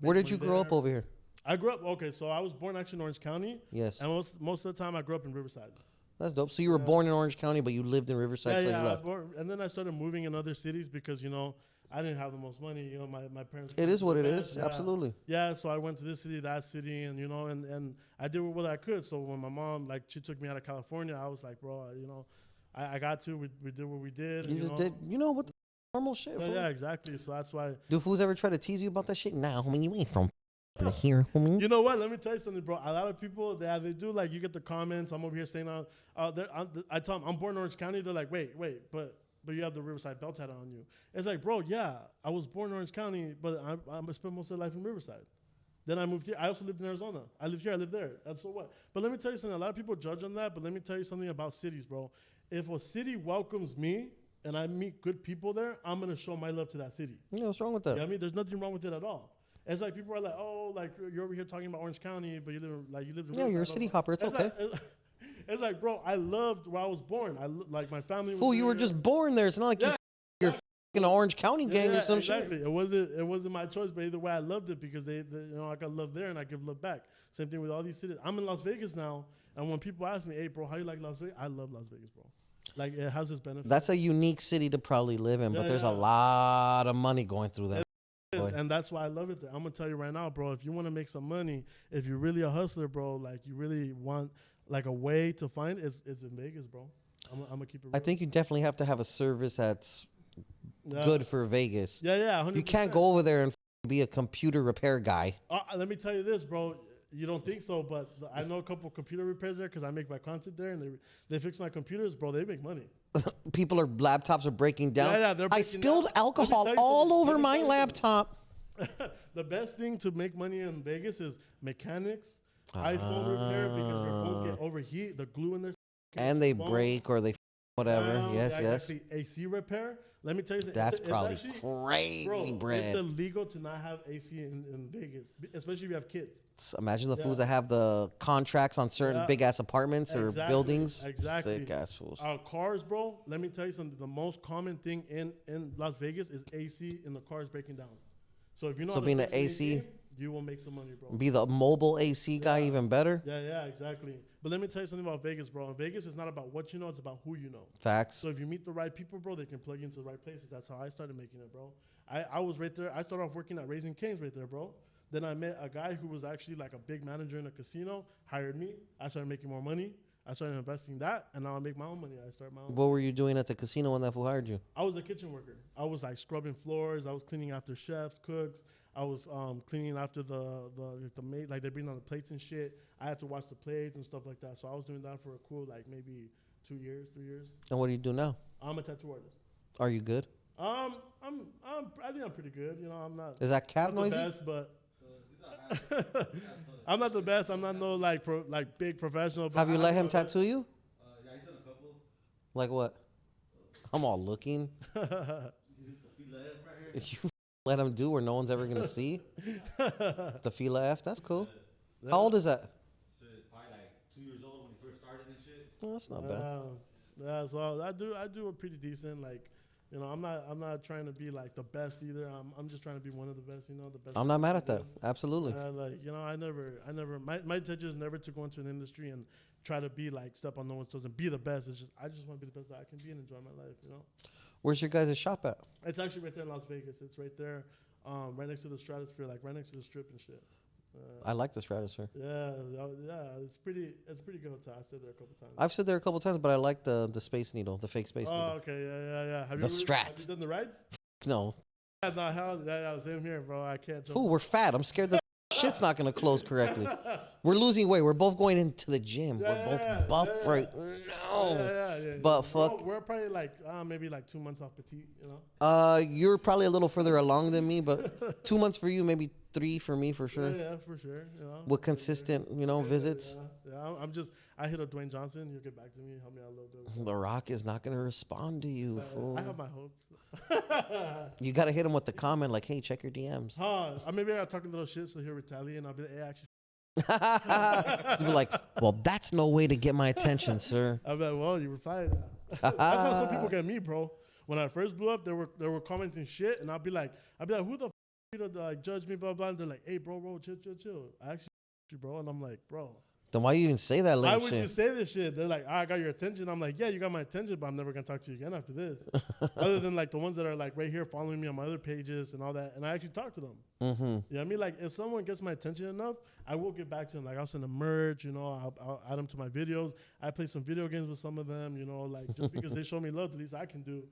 Speaker 2: where did you grow up over here?
Speaker 3: I grew up, okay, so I was born actually in Orange County.
Speaker 2: Yes.
Speaker 3: And most of the time I grew up in Riverside.
Speaker 2: That's dope. So you were born in Orange County, but you lived in Riverside, so you left.
Speaker 3: And then I started moving in other cities because, you know, I didn't have the most money. You know, my parents.
Speaker 2: It is what it is. Yeah. Absolutely.
Speaker 3: Yeah, so I went to this city, that city, and, you know, and I did what I could. So when my mom, like, she took me out of California, I was like, bro, you know, I got to. We did what we did.
Speaker 2: You just did, you know, what the normal shit, fool.
Speaker 3: Yeah, exactly. So that's why.
Speaker 2: Do fools ever try to tease you about that shit? Nah, homie, you ain't from here, homie.
Speaker 3: You know what? Let me tell you something, bro. A lot of people, they do, like, you get the comments. I'm over here saying, I tell them, I'm born in Orange County. They're like, wait, but you have the Riverside belt hat on you. It's like, bro, yeah, I was born in Orange County, but I spent most of my life in Riverside. Then I moved here. I also lived in Arizona. I lived here, I lived there. And so what? But let me tell you something. A lot of people judge on that, but let me tell you something about cities, bro. If a city welcomes me and I meet good people there, I'm going to show my love to that city.
Speaker 2: Yeah, what's wrong with that?
Speaker 3: You know what I mean? There's nothing wrong with it at all. It's like people are like, oh, like you're over here talking about Orange County, but you live in Riverside.
Speaker 2: Yeah, you're a city hopper. It's okay.
Speaker 3: It's like, bro, I loved where I was born. Like my family.
Speaker 2: Fool, you were just born there. It's not like you're in an Orange County gang or some shit.
Speaker 3: Exactly. It wasn't my choice, but either way, I loved it because they you know, I got love there and I give love back. Same thing with all these cities. I'm in Las Vegas now, and when people ask me, hey, bro, how you like Las Vegas? I love Las Vegas, bro. Like it has its benefits.
Speaker 2: That's a unique city to probably live in, but there's a lot of money going through that.
Speaker 3: And that's why I love it there. I'm gonna tell you right now, bro. If you want to make some money, if you're really a hustler, bro, like you really want like a way to find it's in Vegas, bro. I'm gonna keep it real.
Speaker 2: I think you definitely have to have a service that's good for Vegas.
Speaker 3: Yeah, 100%.
Speaker 2: You can't go over there and be a computer repair guy.
Speaker 3: Let me tell you this, bro. You don't think so, but I know a couple computer repairs there because I make my content there, and they fix my computers, bro. They make money.
Speaker 2: Laptops are breaking down.
Speaker 3: Yeah, they're
Speaker 2: I
Speaker 3: breaking
Speaker 2: spilled
Speaker 3: down.
Speaker 2: alcohol
Speaker 3: Let me tell you
Speaker 2: all
Speaker 3: something.
Speaker 2: over
Speaker 3: Let me
Speaker 2: my
Speaker 3: tell you something.
Speaker 2: laptop.
Speaker 3: The best thing to make money in Vegas is mechanics, iPhone repair because your phones get overheat, the glue in there,
Speaker 2: And they break or they whatever.
Speaker 3: down.
Speaker 2: Yes,
Speaker 3: Yeah,
Speaker 2: yes.
Speaker 3: exactly. AC repair. Let me tell you,
Speaker 2: That's
Speaker 3: it's
Speaker 2: probably
Speaker 3: actually,
Speaker 2: crazy
Speaker 3: bro,
Speaker 2: bread.
Speaker 3: it's illegal to not have AC in Vegas, especially if you have kids.
Speaker 2: Imagine the fools that have the contracts on certain big ass apartments or
Speaker 3: Exactly,
Speaker 2: buildings.
Speaker 3: exactly.
Speaker 2: Sick ass fools.
Speaker 3: Cars, bro. Let me tell you something. The most common thing in Las Vegas is AC in the cars breaking down. So if you know
Speaker 2: So
Speaker 3: how to
Speaker 2: being
Speaker 3: fix
Speaker 2: an AC,
Speaker 3: you will make some money, bro.
Speaker 2: be the mobile AC guy even better.
Speaker 3: Yeah, exactly. But let me tell you something about Vegas, bro. In Vegas, it's not about what you know; it's about who you know.
Speaker 2: Facts.
Speaker 3: So if you meet the right people, bro, they can plug you into the right places. That's how I started making it, bro. I was right there. I started off working at Raising Cane's right there, bro. Then I met a guy who was actually like a big manager in a casino, hired me. I started making more money. I started investing that, and now I make my own money. I start my own.
Speaker 2: What were you doing at the casino when that fool hired you?
Speaker 3: I was a kitchen worker. I was like scrubbing floors. I was cleaning after chefs, cooks. I was cleaning after the maid, like they bring on the plates and shit. I had to wash the plates and stuff like that. So I was doing that for a cool like maybe 2 years, 3 years.
Speaker 2: And what do you do now?
Speaker 3: I'm a tattoo artist.
Speaker 2: Are you good?
Speaker 3: I think I'm pretty good. You know, I'm not.
Speaker 2: Is that cat
Speaker 3: not the
Speaker 2: noisy?
Speaker 3: best, but I'm not the best. I'm not no like big professional. But
Speaker 2: Have you
Speaker 3: I
Speaker 2: let
Speaker 3: do
Speaker 2: him
Speaker 3: my best.
Speaker 2: tattoo you?
Speaker 5: Yeah, he's done a couple.
Speaker 2: Like what? I'm all looking.
Speaker 5: He left right here.
Speaker 2: You let him do where no one's ever gonna see. The Fila F. That's cool. How old is that?
Speaker 5: Shit, probably like 2 years old when he first started and shit.
Speaker 2: Oh, that's not bad.
Speaker 3: Yeah, so I do a pretty decent. Like, you know, I'm not trying to be like the best either. I'm just trying to be one of the best. You know, the best.
Speaker 2: I'm not mad at that. Absolutely.
Speaker 3: Like, you know, I never. My intention is never to go into an industry and try to be like step on no one's toes and be the best. It's just I just want to be the best that I can be and enjoy my life. You know.
Speaker 2: Where's your guys' shop at?
Speaker 3: It's actually right there in Las Vegas. It's right there, right next to the Stratosphere, like right next to the Strip and shit.
Speaker 2: I like the Stratosphere.
Speaker 3: Yeah, it's pretty good hotel. I stayed there a couple times.
Speaker 2: I've stood there a couple times, but I like the Space Needle, the fake Space Needle.
Speaker 3: Oh, okay, yeah. Have
Speaker 2: The
Speaker 3: you
Speaker 2: Strat.
Speaker 3: Have you done the rides?
Speaker 2: No.
Speaker 3: Yeah, no, hell, yeah, same here, bro. I can't. Jump.
Speaker 2: Fool, we're fat. I'm scared the shit's not gonna close correctly. We're losing weight. We're both going into the gym. We're both buff right now.
Speaker 3: Yeah.
Speaker 2: But fuck.
Speaker 3: We're probably like maybe like 2 months off petite, you know.
Speaker 2: You're probably a little further along than me, but 2 months for you, maybe 3 for me for sure.
Speaker 3: Yeah, for sure. You know.
Speaker 2: With consistent, visits.
Speaker 3: Yeah. I hit up Dwayne Johnson. He'll get back to me, help me out a little bit.
Speaker 2: The Rock is not gonna respond to you, fool.
Speaker 3: I have my hopes.
Speaker 2: You gotta hit him with the comment like, "Hey, check your DMs."
Speaker 3: Maybe I talk a little shit so he'll retaliate, and I'll be like, "Hey, actually."
Speaker 2: He'll be like, "Well, that's no way to get my attention, sir."
Speaker 3: I'll be like, "Well, you replied." That's how some people get me, bro. When I first blew up, they were commenting shit, and I'll be like, "Who the f*** like judge me?" Blah blah. And they're like, "Hey, bro, chill." I actually, bro, and I'm like, "Bro."
Speaker 2: Then why you even say that
Speaker 3: Why
Speaker 2: lame
Speaker 3: would
Speaker 2: shit?
Speaker 3: you say this shit? They're like, I got your attention. I'm like, yeah, you got my attention, but I'm never gonna talk to you again after this. Other than like the ones that are like right here following me on my other pages and all that, and I actually talk to them.
Speaker 2: Mm-hmm.
Speaker 3: You know what I mean? Like if someone gets my attention enough, I will get back to them. Like I'll send them merch, I'll add them to my videos. I play some video games with some of them, like just because they show me love, the least I can do.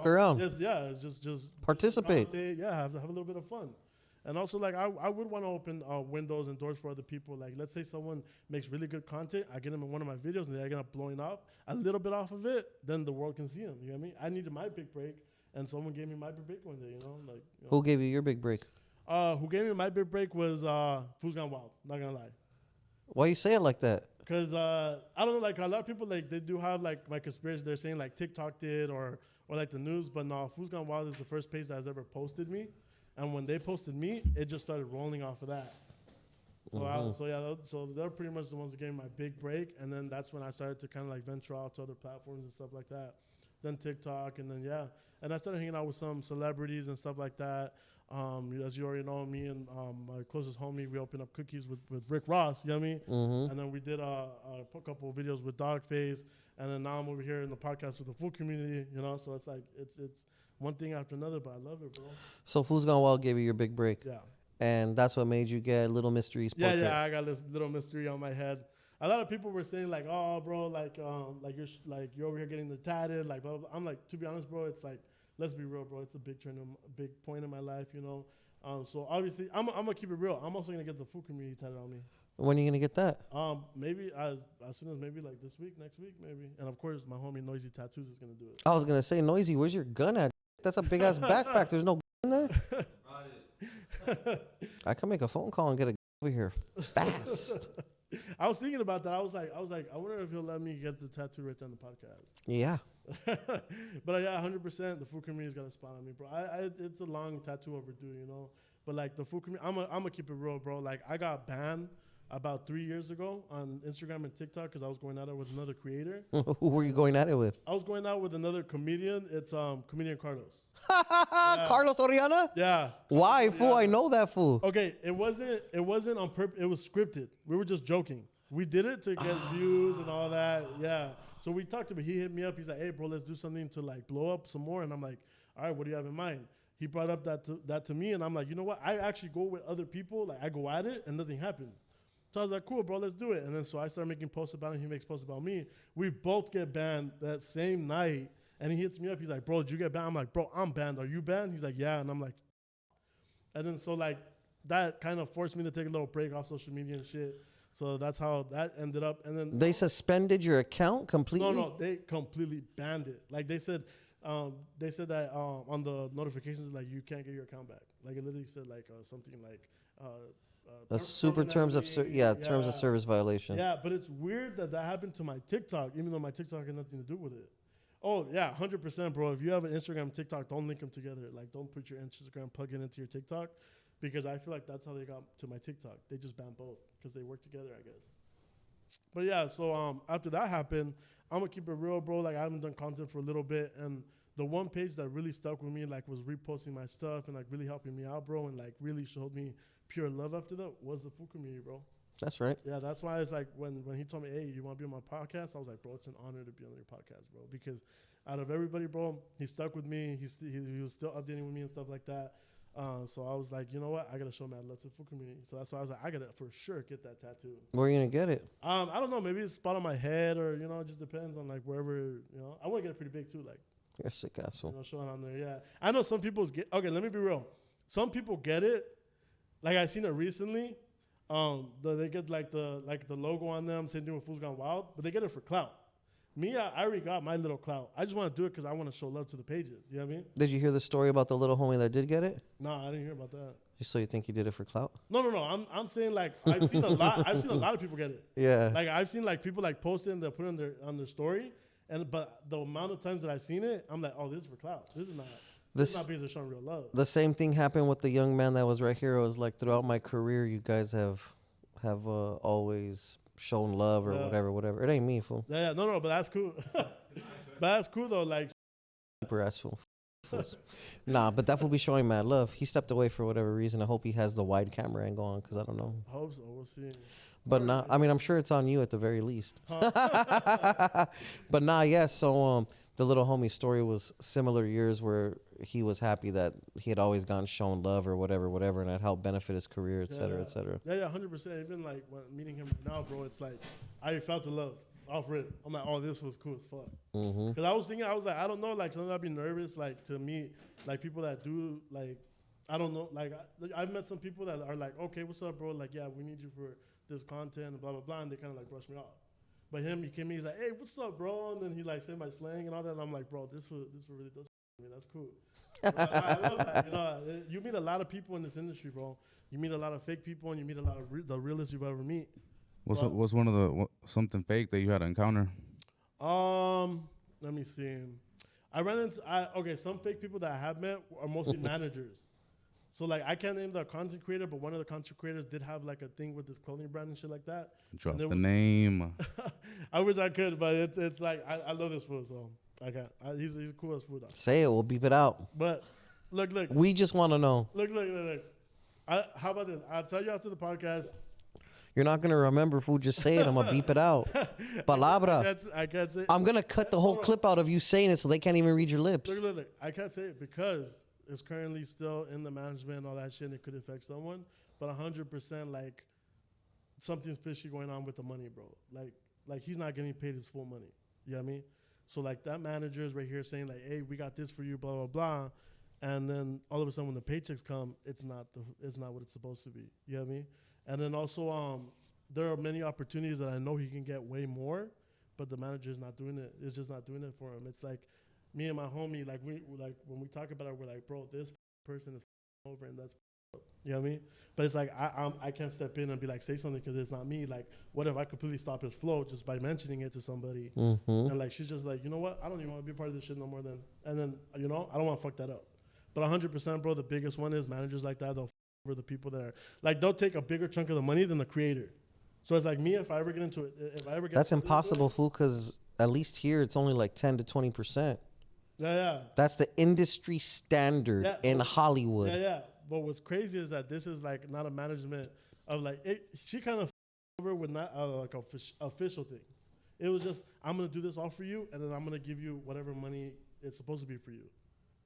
Speaker 2: Around.
Speaker 3: It's just
Speaker 2: Participate.
Speaker 3: Have a little bit of fun. And also, like, I would want to open windows and doors for other people. Like, let's say someone makes really good content. I get them in one of my videos, and they end up blowing up a little bit off of it. Then the world can see them. You know what I mean? I needed my big break, and someone gave me my big break one day.
Speaker 2: Who gave you your big break?
Speaker 3: Who gave me my big break was Food's Gone Wild. Not gonna lie.
Speaker 2: Why you say it like that?
Speaker 3: Cause I don't know. Like a lot of people, like they do have like my conspiracy. They're saying like TikTok did or like the news, but no. Food's Gone Wild is the first page that has ever posted me. And when they posted me, it just started rolling off of that. So they're pretty much the ones that gave me my big break, and then that's when I started to kind of like venture out to other platforms and stuff like that. Then TikTok, and then and I started hanging out with some celebrities and stuff like that. As you already know, me and my closest homie, we opened up Cookies with Rick Ross, you know what I mean?
Speaker 2: Mm-hmm.
Speaker 3: And then we did a couple of videos with Dogface, and then now I'm over here in the podcast with the full community, you know? So it's like, it's one thing after another, but I love it, bro.
Speaker 2: So Fool's Gone Wild gave you your big break.
Speaker 3: Yeah.
Speaker 2: And that's what made you get Little Mystery's portrait.
Speaker 3: Yeah, I got this little mystery on my head. A lot of people were saying like, "Oh, bro, like you're over here getting the tatted." Like, blah, blah, blah. I'm like, to be honest, bro, it's like, let's be real, bro. It's a big big point in my life, you know. So obviously, I'm gonna keep it real. I'm also gonna get the full community tatted on me.
Speaker 2: When are you gonna get that?
Speaker 3: Maybe as soon as maybe like this week, next week, maybe. And of course, my homie Noisy Tattoos is gonna do it.
Speaker 2: I was gonna say, Noisy, where's your gun at? That's a big ass backpack. There's no gun in there. I can make a phone call and get a over here fast.
Speaker 3: I was thinking about that. I was like, I wonder if he'll let me get the tattoo right there on the podcast.
Speaker 2: Yeah.
Speaker 3: But yeah, 100%. The food community's got a spot on me, bro. It's a long tattoo overdue, you know. But like the food community, I'm gonna keep it real, bro. Like I got banned about 3 years ago on Instagram and TikTok because I was going at it with another creator.
Speaker 2: Who were you going at it with?
Speaker 3: I was going out with another comedian. It's comedian Carlos.
Speaker 2: Carlos Oriana?
Speaker 3: Yeah.
Speaker 2: Why,
Speaker 3: Carlos
Speaker 2: fool? I
Speaker 3: Oriana.
Speaker 2: know that fool.
Speaker 3: Okay, it wasn't on purpose. It was scripted. We were just joking. We did it to get views and all that. Yeah. So we talked about. He hit me up. He's like, "Hey, bro, let's do something to like blow up some more." And I'm like, "All right, what do you have in mind?" He brought up that to me, and I'm like, "You know what? I actually go with other people. Like I go at it, and nothing happens." So I was like, "Cool, bro, let's do it." And then so I started making posts about him. He makes posts about me. We both get banned that same night. And he hits me up. He's like, "Bro, did you get banned?" I'm like, "Bro, I'm banned. Are you banned?" He's like, "Yeah." And I'm like, and then so like that kind of forced me to take a little break off social media and shit. So that's how that ended up. And then
Speaker 2: They suspended your account completely?
Speaker 3: no, they completely banned it. Like they said that on the notifications, like you can't get your account back. Like it literally said like something like
Speaker 2: A super terms of terms of service violation.
Speaker 3: Yeah, but it's weird that happened to my TikTok, even though my TikTok had nothing to do with it. Oh yeah, 100%, bro. If you have an Instagram, TikTok, don't link them together. Like, don't put your Instagram plug-in into your TikTok, because I feel like that's how they got to my TikTok. They just banned both because they work together, I guess. But yeah, so after that happened, I'm gonna keep it real, bro. Like I haven't done content for a little bit, and the one page that really stuck with me, like, was reposting my stuff and like really helping me out, bro, and like really showed me pure love after that was the food community, bro.
Speaker 2: That's right.
Speaker 3: Yeah, that's why it's like when he told me, "Hey, you want to be on my podcast?" I was like, "Bro, it's an honor to be on your podcast, bro." Because out of everybody, bro, he stuck with me. He was still updating with me and stuff like that. So I was like, you know what? I gotta show mad love to the food community. So that's why I was like, I gotta for sure get that tattoo.
Speaker 2: Where are you gonna get it?
Speaker 3: I don't know. Maybe it's a spot on my head, or you know, it just depends on like wherever. You know, I want to get it pretty big too, like.
Speaker 2: You're a sick asshole.
Speaker 3: You know, showing on there. Yeah, I know some people's get. Okay, let me be real. Some people get it. Like I seen it recently. They get like the logo on them, same thing with Fool's Gone Wild, but they get it for clout. Me, I already got my little clout. I just want to do it because I want to show love to the pages. You know what I mean?
Speaker 2: Did you hear the story about the little homie that did get it?
Speaker 3: No, I didn't hear about that.
Speaker 2: So you think he did it for clout?
Speaker 3: No. I'm saying like I've seen a lot. I've seen a lot of people get it.
Speaker 2: Yeah.
Speaker 3: Like I've seen like people like post it and they'll put it on their story, but the amount of times that I've seen it, I'm like, oh, this is for clout. This is not because they're showing real love.
Speaker 2: The same thing happened with the young man that was right here. It was like, throughout my career, you guys have always shown love or whatever. It ain't me, fool.
Speaker 3: Yeah, no, but that's cool. But that's cool though. Like,
Speaker 2: Super ass fool. Nah, but that fool be showing mad love. He stepped away for whatever reason. I hope he has the wide camera angle on, because I don't know.
Speaker 3: I hope so. We'll see.
Speaker 2: But nah, I mean, I'm sure it's on you at the very least. But nah, yeah. So the little homie story was similar years where he was happy that he had always gone shown love or whatever, and it helped benefit his career, et cetera, et cetera.
Speaker 3: Yeah, 100%. Even like when meeting him now, bro, it's like I felt the love off rip. I'm like, oh, this was cool as fuck. Because I was thinking, I was like, I don't know, like sometimes I'd be nervous, like to meet like people that do like, I don't know, like I've met some people that are like, okay, what's up, bro? Like, yeah, we need you for this content and blah blah blah, and they kind of like brush me off. But he came in, he's like, hey, what's up, bro? And then he like said my slang and all that, and I'm like, bro, this really does me. That's cool. I love that. You know, you meet a lot of people in this industry, bro. You meet a lot of fake people, and you meet a lot of the realest you've ever meet.
Speaker 1: What's one of the something fake that you had to encounter?
Speaker 3: Let me see. I ran into some fake people that I have met are mostly managers. So like I can't name the content creator, but one of the content creators did have like a thing with this clothing brand and shit like that.
Speaker 1: Drop the name.
Speaker 3: I wish I could, but it's like I love this food, so he's cool as food.
Speaker 2: Say it, we'll beep it out.
Speaker 3: But Look.
Speaker 2: We just want to know.
Speaker 3: Look. How about this? I'll tell you after the podcast.
Speaker 2: You're not gonna remember, fool. Just say it. I'm gonna beep it out. Palabra.
Speaker 3: I can't say.
Speaker 2: I'm gonna cut the whole clip out of you saying it so they can't even read your lips.
Speaker 3: Look. I can't say it because it's currently still in the management and all that shit, and it could affect someone. But 100%, like, something's fishy going on with the money, bro. Like he's not getting paid his full money. You know what I mean? So, like, that manager is right here saying, like, hey, we got this for you, blah, blah, blah. And then all of a sudden when the paychecks come, it's not what it's supposed to be. You know what I mean? And then also, there are many opportunities that I know he can get way more, but the manager's not doing it. It's just not doing it for him. It's like me and my homie, like when we talk about it, we're like, bro, this person is over and that's, you know what I mean? But it's like I can't step in and be like, say something because it's not me. Like, what if I completely stop his flow just by mentioning it to somebody? And like she's just like, you know what? I don't even want to be a part of this shit no more. And then I don't want to fuck that up. But 100%, bro, the biggest one is managers like that. They'll over the people that are like they'll take a bigger chunk of the money than the creator. So it's like me, if I ever get into it,
Speaker 2: that's impossible, fool. Because at least here it's only like 10 to 20%.
Speaker 3: Yeah.
Speaker 2: That's the industry standard in Hollywood.
Speaker 3: Yeah. But what's crazy is that this is like not a management of like it. She kind of over with not like a official thing. It was just I'm gonna do this all for you, and then I'm gonna give you whatever money it's supposed to be for you.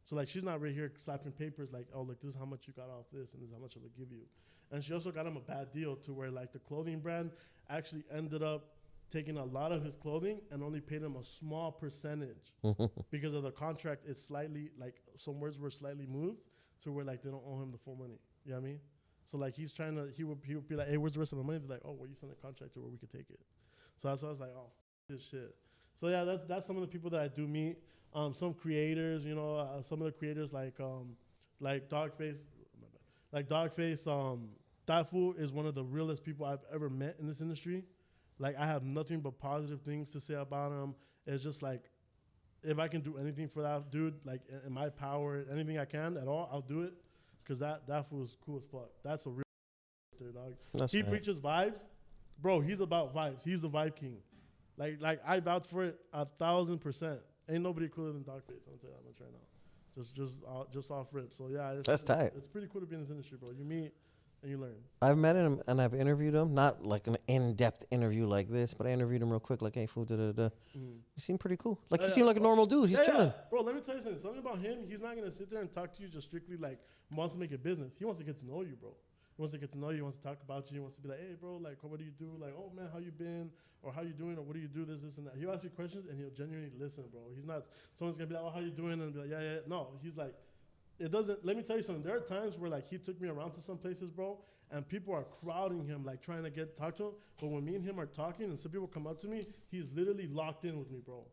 Speaker 3: So, like, she's not right here slapping papers like, oh, look, this is how much you got off this, and this is how much I would give you. And she also got him a bad deal to where, like, the clothing brand actually ended up taking a lot of his clothing and only paid him a small percentage because of the contract is slightly, like, some words were slightly moved to where, like, they don't owe him the full money. You know what I mean? So, like, he's trying to, he would be like, hey, where's the rest of my money? They're like, oh, well, you sent a contract to where we could take it. So that's why I was like, oh, this shit. So, yeah, that's some of the people that I do meet. Some creators, you know, some of the creators like Dogface, that fool is one of the realest people I've ever met in this industry. Like, I have nothing but positive things to say about him. It's just like, if I can do anything for that dude, like in my power, anything I can at all, I'll do it. Cause that fool is cool as fuck. That's a real dog. He preaches vibes, bro. He's about vibes. He's the vibe king. Like I vouch for it 1,000%. Ain't nobody cooler than Dogface. I'm gonna tell you that much right now. Just off rip. So yeah,
Speaker 2: that's tight.
Speaker 3: It's pretty cool to be in this industry, bro. You meet and you learn.
Speaker 2: I've met him and I've interviewed him, not like an in-depth interview like this, but I interviewed him real quick, like, hey, fool, He seemed pretty cool. Like, he seemed like a normal dude. He's chilling.
Speaker 3: Bro, let me tell you something. Something about him, he's not gonna sit there and talk to you just strictly like wants to make a business. He wants to get to know you, bro. He wants to get to know you. He wants to talk about you. He wants to be like, hey, bro, like, what do you do? Like, oh, man, how you been? Or how you doing? Or what do you do? This, and that. He'll ask you questions, and he'll genuinely listen, bro. He's not, someone's going to be like, oh, how you doing? And be like, yeah. No, he's like, it doesn't, let me tell you something. There are times where, like, he took me around to some places, bro, and people are crowding him, like, trying to talk to him. But when me and him are talking and some people come up to me, he's literally locked in with me, bro.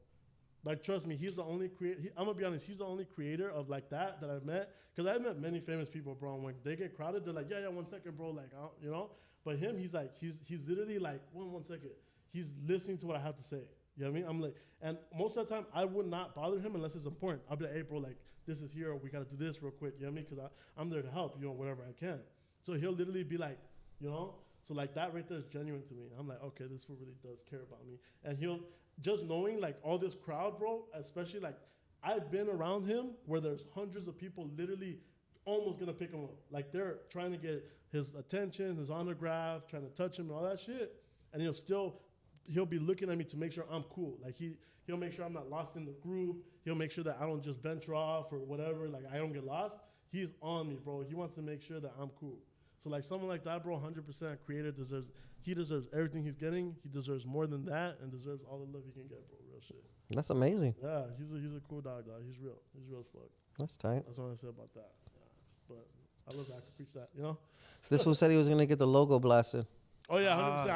Speaker 3: Like, trust me, he's the only creator. I'm going to be honest, he's the only creator of, like, that I've met. Because I've met many famous people, bro. And when they get crowded, they're like, yeah, 1 second, bro. Like, you know? But him, he's like, he's literally like, one second. He's listening to what I have to say. You know what I mean? I'm like, and most of the time, I would not bother him unless it's important. I'll be like, hey, bro, like, this is here. Or we got to do this real quick. You know what I mean? Because I'm there to help, you know, whatever I can. So he'll literally be like, you know? So, like, that right there is genuine to me. I'm like, okay, this fool really does care about me. And he'll, just knowing, like, all this crowd, bro, especially, like, I've been around him where there's hundreds of people literally almost going to pick him up. Like, they're trying to get his attention, his autograph, trying to touch him and all that shit. And he'll be looking at me to make sure I'm cool. Like, he'll make sure I'm not lost in the group. He'll make sure that I don't just venture off or whatever. Like, I don't get lost. He's on me, bro. He wants to make sure that I'm cool. So, like, someone like that, bro, 100% creator he deserves everything he's getting. He deserves more than that and deserves all the love he can get, bro. Real shit.
Speaker 2: That's amazing.
Speaker 3: Yeah, he's a cool dog. He's real. He's real as fuck.
Speaker 2: That's tight.
Speaker 3: That's what I say about that. Yeah. But I love that. I can preach that, you know?
Speaker 2: This fool said he was going to get the logo blasted.
Speaker 3: Oh, yeah, 100%.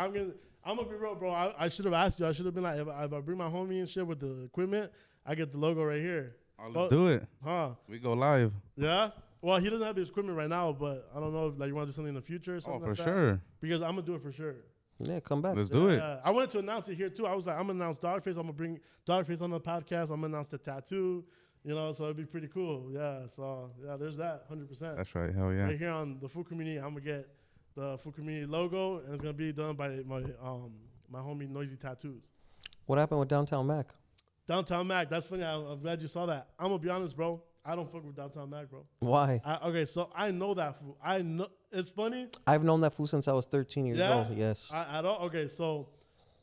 Speaker 3: I'm going to be real, bro. I should have asked you. I should have been like, if I bring my homie and shit with the equipment, I get the logo right here.
Speaker 1: Let's do it.
Speaker 3: Huh?
Speaker 1: We go live.
Speaker 3: Yeah? Well, he doesn't have his equipment right now, but I don't know if, like, you want to do something in the future or something like that.
Speaker 1: For sure.
Speaker 3: Because I'm going to do it for sure.
Speaker 2: Yeah, come back.
Speaker 1: Let's do it.
Speaker 3: I wanted to announce it here, too. I was like, I'm going to announce Dogface. I'm going to bring Dogface on the podcast. I'm going to announce the tattoo, you know, so it'd be pretty cool. Yeah, so, yeah, there's that, 100%.
Speaker 1: That's right. Hell yeah.
Speaker 3: Right here on the Food Community, I'm going to get the Food Community logo, and it's going to be done by my homie Noisy Tattoos.
Speaker 2: What happened with Downtown Mac?
Speaker 3: Downtown Mac, that's funny. I'm glad you saw that. I'm going to be honest, bro. I don't fuck with Downtown Mac, bro.
Speaker 2: Why?
Speaker 3: Okay, so I know that fool. I know it's funny.
Speaker 2: I've known that fool since I was 13 years
Speaker 3: Yeah.
Speaker 2: old. Yes.
Speaker 3: I don't. Okay, so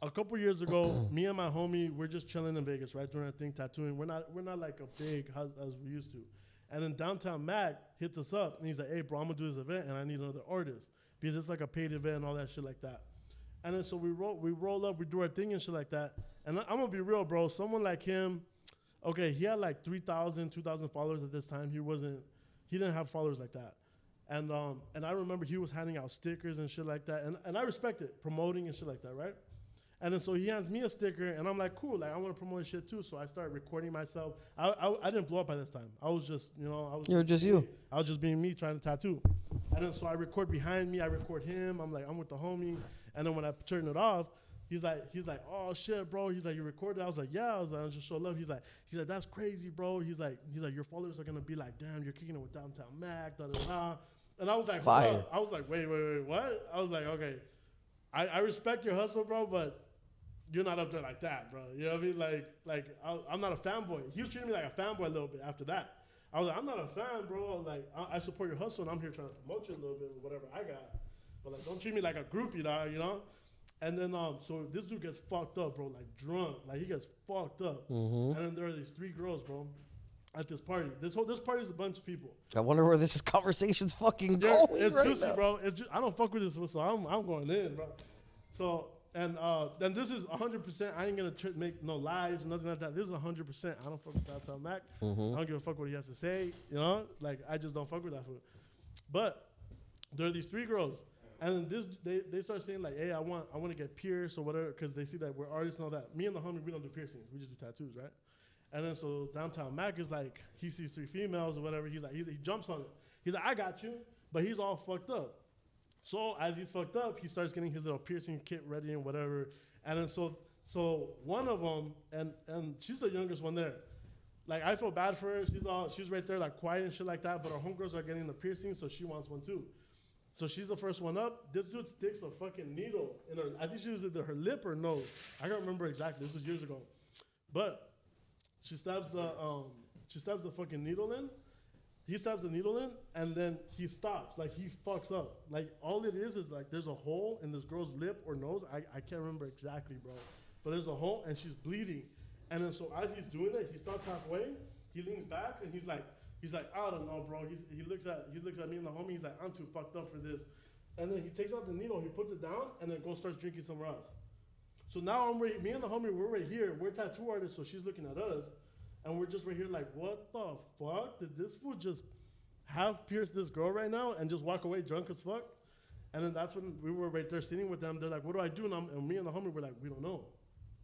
Speaker 3: a couple years ago, me and my homie, we're just chilling in Vegas, right, doing our thing, tattooing. We're not like a big as we used to. And then Downtown Mac hits us up, and he's like, "Hey, bro, I'm gonna do this event, and I need another artist because it's like a paid event and all that shit like that." And then so we roll up, we do our thing and shit like that. And I'm gonna be real, bro. Someone like him, okay, he had like 3,000, 2,000 followers at this time. He didn't have followers like that. And I remember he was handing out stickers and shit like that. And I respect it, promoting and shit like that, right? And then so he hands me a sticker, and I'm like, cool, like I want to promote shit too. So I started recording myself. I didn't blow up by this time. I was just, you know,
Speaker 2: You were just you.
Speaker 3: I was just being me trying to tattoo. And then so I record behind me, I record him. I'm like, I'm with the homie. And then when I turn it off, he's like, oh shit, bro. He's like, you recorded? I was like, yeah. I was like, I just show love. He's like, that's crazy, bro. He's like, your followers are gonna be like, damn, you're kicking it with Downtown Mac, da da da. And I was like,
Speaker 2: Fire.
Speaker 3: I was like, wait, what? I was like, okay, I respect your hustle, bro, but you're not up there like that, bro. You know what I mean? Like I'm not a fanboy. He was treating me like a fanboy a little bit after that. I was like, I'm not a fan, bro. Like I support your hustle, and I'm here trying to promote you a little bit with whatever I got. But like, don't treat me like a groupie, dog. You know? And then so this dude gets fucked up, bro. Like drunk, like he gets fucked up. And then there are these 3 girls, bro, at this party. This party is a bunch of people.
Speaker 2: I wonder where this conversation's fucking
Speaker 3: Yeah,
Speaker 2: going
Speaker 3: it's
Speaker 2: right
Speaker 3: juicy,
Speaker 2: now.
Speaker 3: bro. It's I don't fuck with this, so I'm going in, bro. So and then this is 100%. I ain't gonna make no lies or nothing like that. This is 100%. I don't fuck with Downtown Mac. I don't give a fuck what he has to say. You know, like I just don't fuck with that food. But there are these 3 girls, and this they start saying like, hey, I want to get pierced or whatever, because they see that we're artists and all that. Me and the homie, we don't do piercings. We just do tattoos, right? And then so Downtown Mac is like, he sees 3 females or whatever. He's like, he jumps on it. He's like, I got you, but he's all fucked up. So as he's fucked up, he starts getting his little piercing kit ready and whatever. And then so one of them, and she's the youngest one there. Like I feel bad for her. She's right there like quiet and shit like that. But her homegirls are getting the piercing, so she wants one too. So she's the first one up. This dude sticks a fucking needle in her. I think she was either her lip or nose. I can't remember exactly. This was years ago. But she stabs the fucking needle in. He stabs the needle in, and then he stops. Like, he fucks up. Like, all it is like there's a hole in this girl's lip or nose. I can't remember exactly, bro. But there's a hole, and she's bleeding. And then so as he's doing it, he stops halfway. He leans back, and he's like, I don't know, bro. He looks at me and the homie. He's like, I'm too fucked up for this. And then he takes out the needle, he puts it down, and then starts drinking somewhere else. So now me and the homie, we're right here. We're tattoo artists, so she's looking at us. And we're just right here like, what the fuck? Did this fool just have pierced this girl right now and just walk away drunk as fuck? And then that's when we were right there sitting with them. They're like, what do I do? And me and the homie were like, we don't know.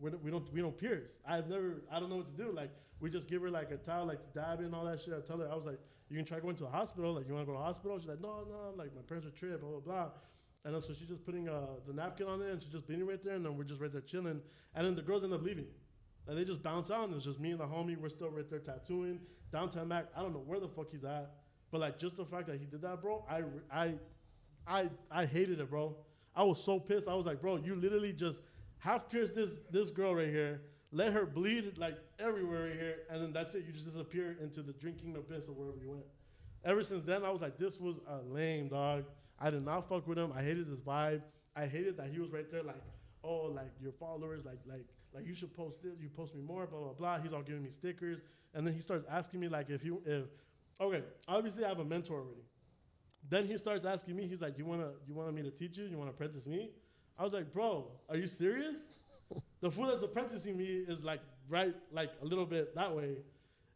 Speaker 3: We don't pierce. I don't know what to do. Like, we just give her like a towel, like dab and all that shit. I tell her, I was like, you can try going to the hospital. Like, you want to go to the hospital? She's like, no, like my parents are tripped, blah, blah, blah. And then so she's just putting the napkin on it, and she's just bleeding right there. And then we're just right there chilling. And then the girls end up leaving. And they just bounce out, and it's just me and the homie. We're still right there tattooing. Downtown Mac, I don't know where the fuck he's at. But like, just the fact that he did that, bro, I hated it, bro. I was so pissed. I was like, bro, you literally just half pierced this girl right here, let her bleed like everywhere right here, and then that's it. You just disappear into the drinking abyss or wherever you went. Ever since then, I was like, this was a lame, dog. I did not fuck with him. I hated his vibe. I hated that he was right there like, oh, like your followers, like you should post this, you post me more, blah, blah, blah. He's all giving me stickers. And then he starts asking me like okay, obviously I have a mentor already. Then he starts asking me, he's like, you want me to teach you? You want to apprentice me? I was like, bro, are you serious? The fool that's apprenticing me is like right, like a little bit that way.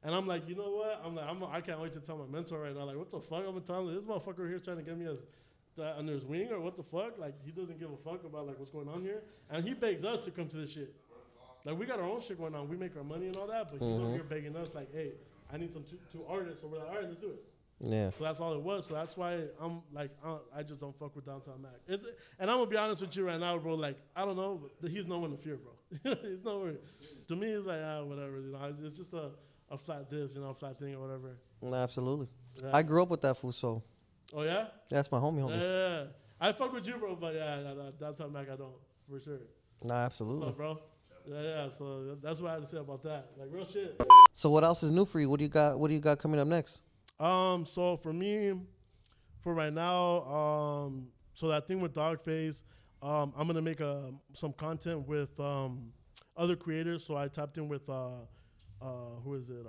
Speaker 3: And I'm like, you know what? I can't wait to tell my mentor right now. Like, what the fuck? I'm gonna tell him this motherfucker here is trying to get me under his wing or what the fuck? Like, he doesn't give a fuck about like what's going on here. And he begs us to come to this shit. Like, we got our own shit going on. We make our money and all that, but he's over here begging us like, hey, I need some two artists. So we're like, all right, let's do it.
Speaker 2: Yeah.
Speaker 3: So that's all it was. So that's why I'm like, I just don't fuck with Downtown Mac. And I'm gonna be honest with you right now, bro. Like, I don't know, but he's no one to fear, bro. He's no one. To me, it's like, whatever. You know, it's just a flat this, you know, a flat thing or whatever.
Speaker 2: No, absolutely.
Speaker 3: Yeah.
Speaker 2: I grew up with that fool, so
Speaker 3: Oh yeah.
Speaker 2: that's my homie.
Speaker 3: Yeah. I fuck with you, bro. But yeah, Downtown Mac, I don't for sure.
Speaker 2: Nah,
Speaker 3: What's
Speaker 2: absolutely.
Speaker 3: up, bro? Yeah. So that's what I had to say about that. Like real shit.
Speaker 2: So what else is new for you? What do you got? What do you got coming up next?
Speaker 3: So for me, for right now, so that thing with Dogface, I'm gonna make some content with other creators. So I tapped in with who is it?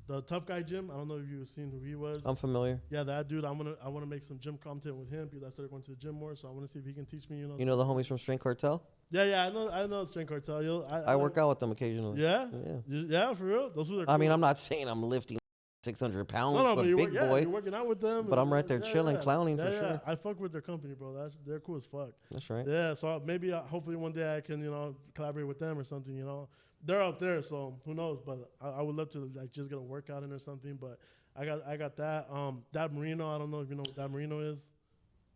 Speaker 3: The Tough Guy Gym. I don't know if you've seen who he was.
Speaker 2: I'm familiar.
Speaker 3: Yeah, that dude. I want to make some gym content with him because I started going to the gym more. So I want to see if he can teach me.
Speaker 2: You know the homies from Strength Cartel?
Speaker 3: Yeah. I know Strength Cartel.
Speaker 2: I work out with them occasionally.
Speaker 3: Yeah.
Speaker 2: Yeah.
Speaker 3: Yeah, for real. Those who are.
Speaker 2: I mean, I'm not saying I'm lifting 600 pounds,
Speaker 3: No,
Speaker 2: but
Speaker 3: but
Speaker 2: big boy.
Speaker 3: you're working out with them.
Speaker 2: But I'm right there chilling, clowning for sure.
Speaker 3: I fuck with their company, bro. They're cool as fuck.
Speaker 2: That's right.
Speaker 3: Yeah, so maybe hopefully one day I can collaborate with them or something. They're up there, so who knows? But I would love to like just get a workout in or something. But I got that. Dad Marino. I don't know if you know what Dad Marino is.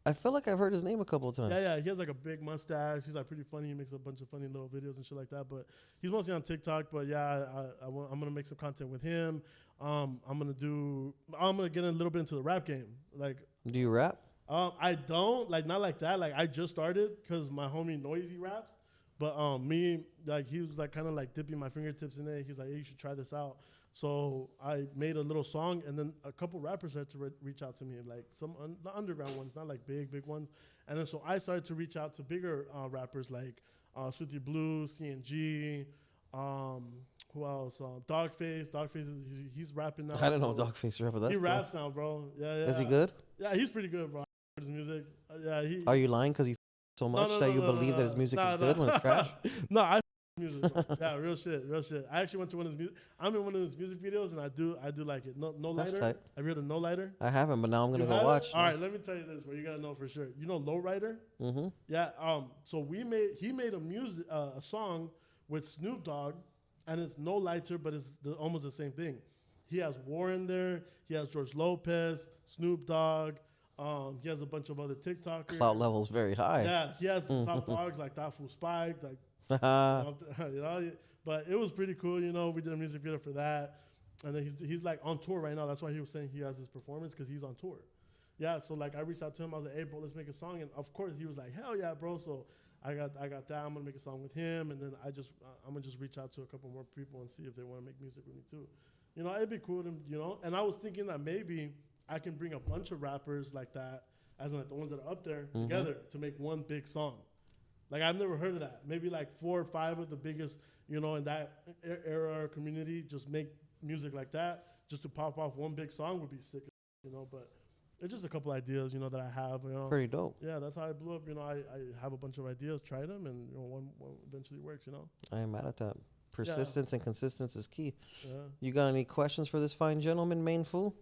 Speaker 2: I feel like I've heard his name a couple of times.
Speaker 3: Yeah. He has like a big mustache. He's like pretty funny. He makes a bunch of funny little videos and shit like that. But he's mostly on TikTok. But yeah, I'm gonna make some content with him. I'm gonna get a little bit into the rap game. Like,
Speaker 2: Do you rap?
Speaker 3: I don't not like that. Like I just started because my homie Noisy raps. But me, like he was like kind of like dipping my fingertips in it. He's like, hey, you should try this out. So I made a little song, and then a couple rappers started to reach out to me, like some the underground ones, not like big ones. And then so I started to reach out to bigger rappers like Sweetie Blue, CNG, who else? Dogface. He's rapping now.
Speaker 2: I don't know Dogface rapper. That's
Speaker 3: he
Speaker 2: cool.
Speaker 3: raps now, bro. Yeah.
Speaker 2: Is he good?
Speaker 3: Yeah, he's pretty good, bro. I heard his music.
Speaker 2: Are you lying because you so much that you believe that his music is good when it's trash?
Speaker 3: No, I music. Bro. Yeah, real shit. I actually went to one of his music. I'm in one of his music videos, and I do like it. No
Speaker 2: That's
Speaker 3: lighter.
Speaker 2: tight.
Speaker 3: Have you heard of No Lighter?
Speaker 2: I haven't, but now I'm gonna
Speaker 3: You
Speaker 2: go
Speaker 3: haven't?
Speaker 2: watch.
Speaker 3: All right, let me tell you this, bro. You gotta know for sure. You know Low Rider?
Speaker 2: Mm-hmm.
Speaker 3: Yeah. So he made a song with Snoop Dogg, and it's No Lighter, but it's almost the same thing. He has Warren there. He has George Lopez, Snoop Dogg. He has a bunch of other TikTokers.
Speaker 2: Clout level's very high.
Speaker 3: Yeah, he has the top dogs like That Fool Spike, like but it was pretty cool. We did a music video for that, and then he's like on tour right now. That's why he was saying he has his performance because he's on tour. Yeah, so like I reached out to him. I was like, hey, bro, let's make a song, and of course he was like, hell yeah, bro. So I got that. I'm gonna make a song with him, and then I'm gonna just reach out to a couple more people and see if they want to make music with me too. It'd be cool to And I was thinking that maybe I can bring a bunch of rappers like that, as in like the ones that are up there together to make one big song. Like I've never heard of that. Maybe like 4 or 5 of the biggest, in that era or community, just make music like that, just to pop off one big song would be sick. But it's just a couple ideas, that I have.
Speaker 2: Pretty dope.
Speaker 3: Yeah, that's how I blew up. I have a bunch of ideas, tried them, and one eventually works.
Speaker 2: I am mad at that. Persistence and consistency is key.
Speaker 3: Yeah.
Speaker 2: You got any questions for this fine gentleman, Main Fool?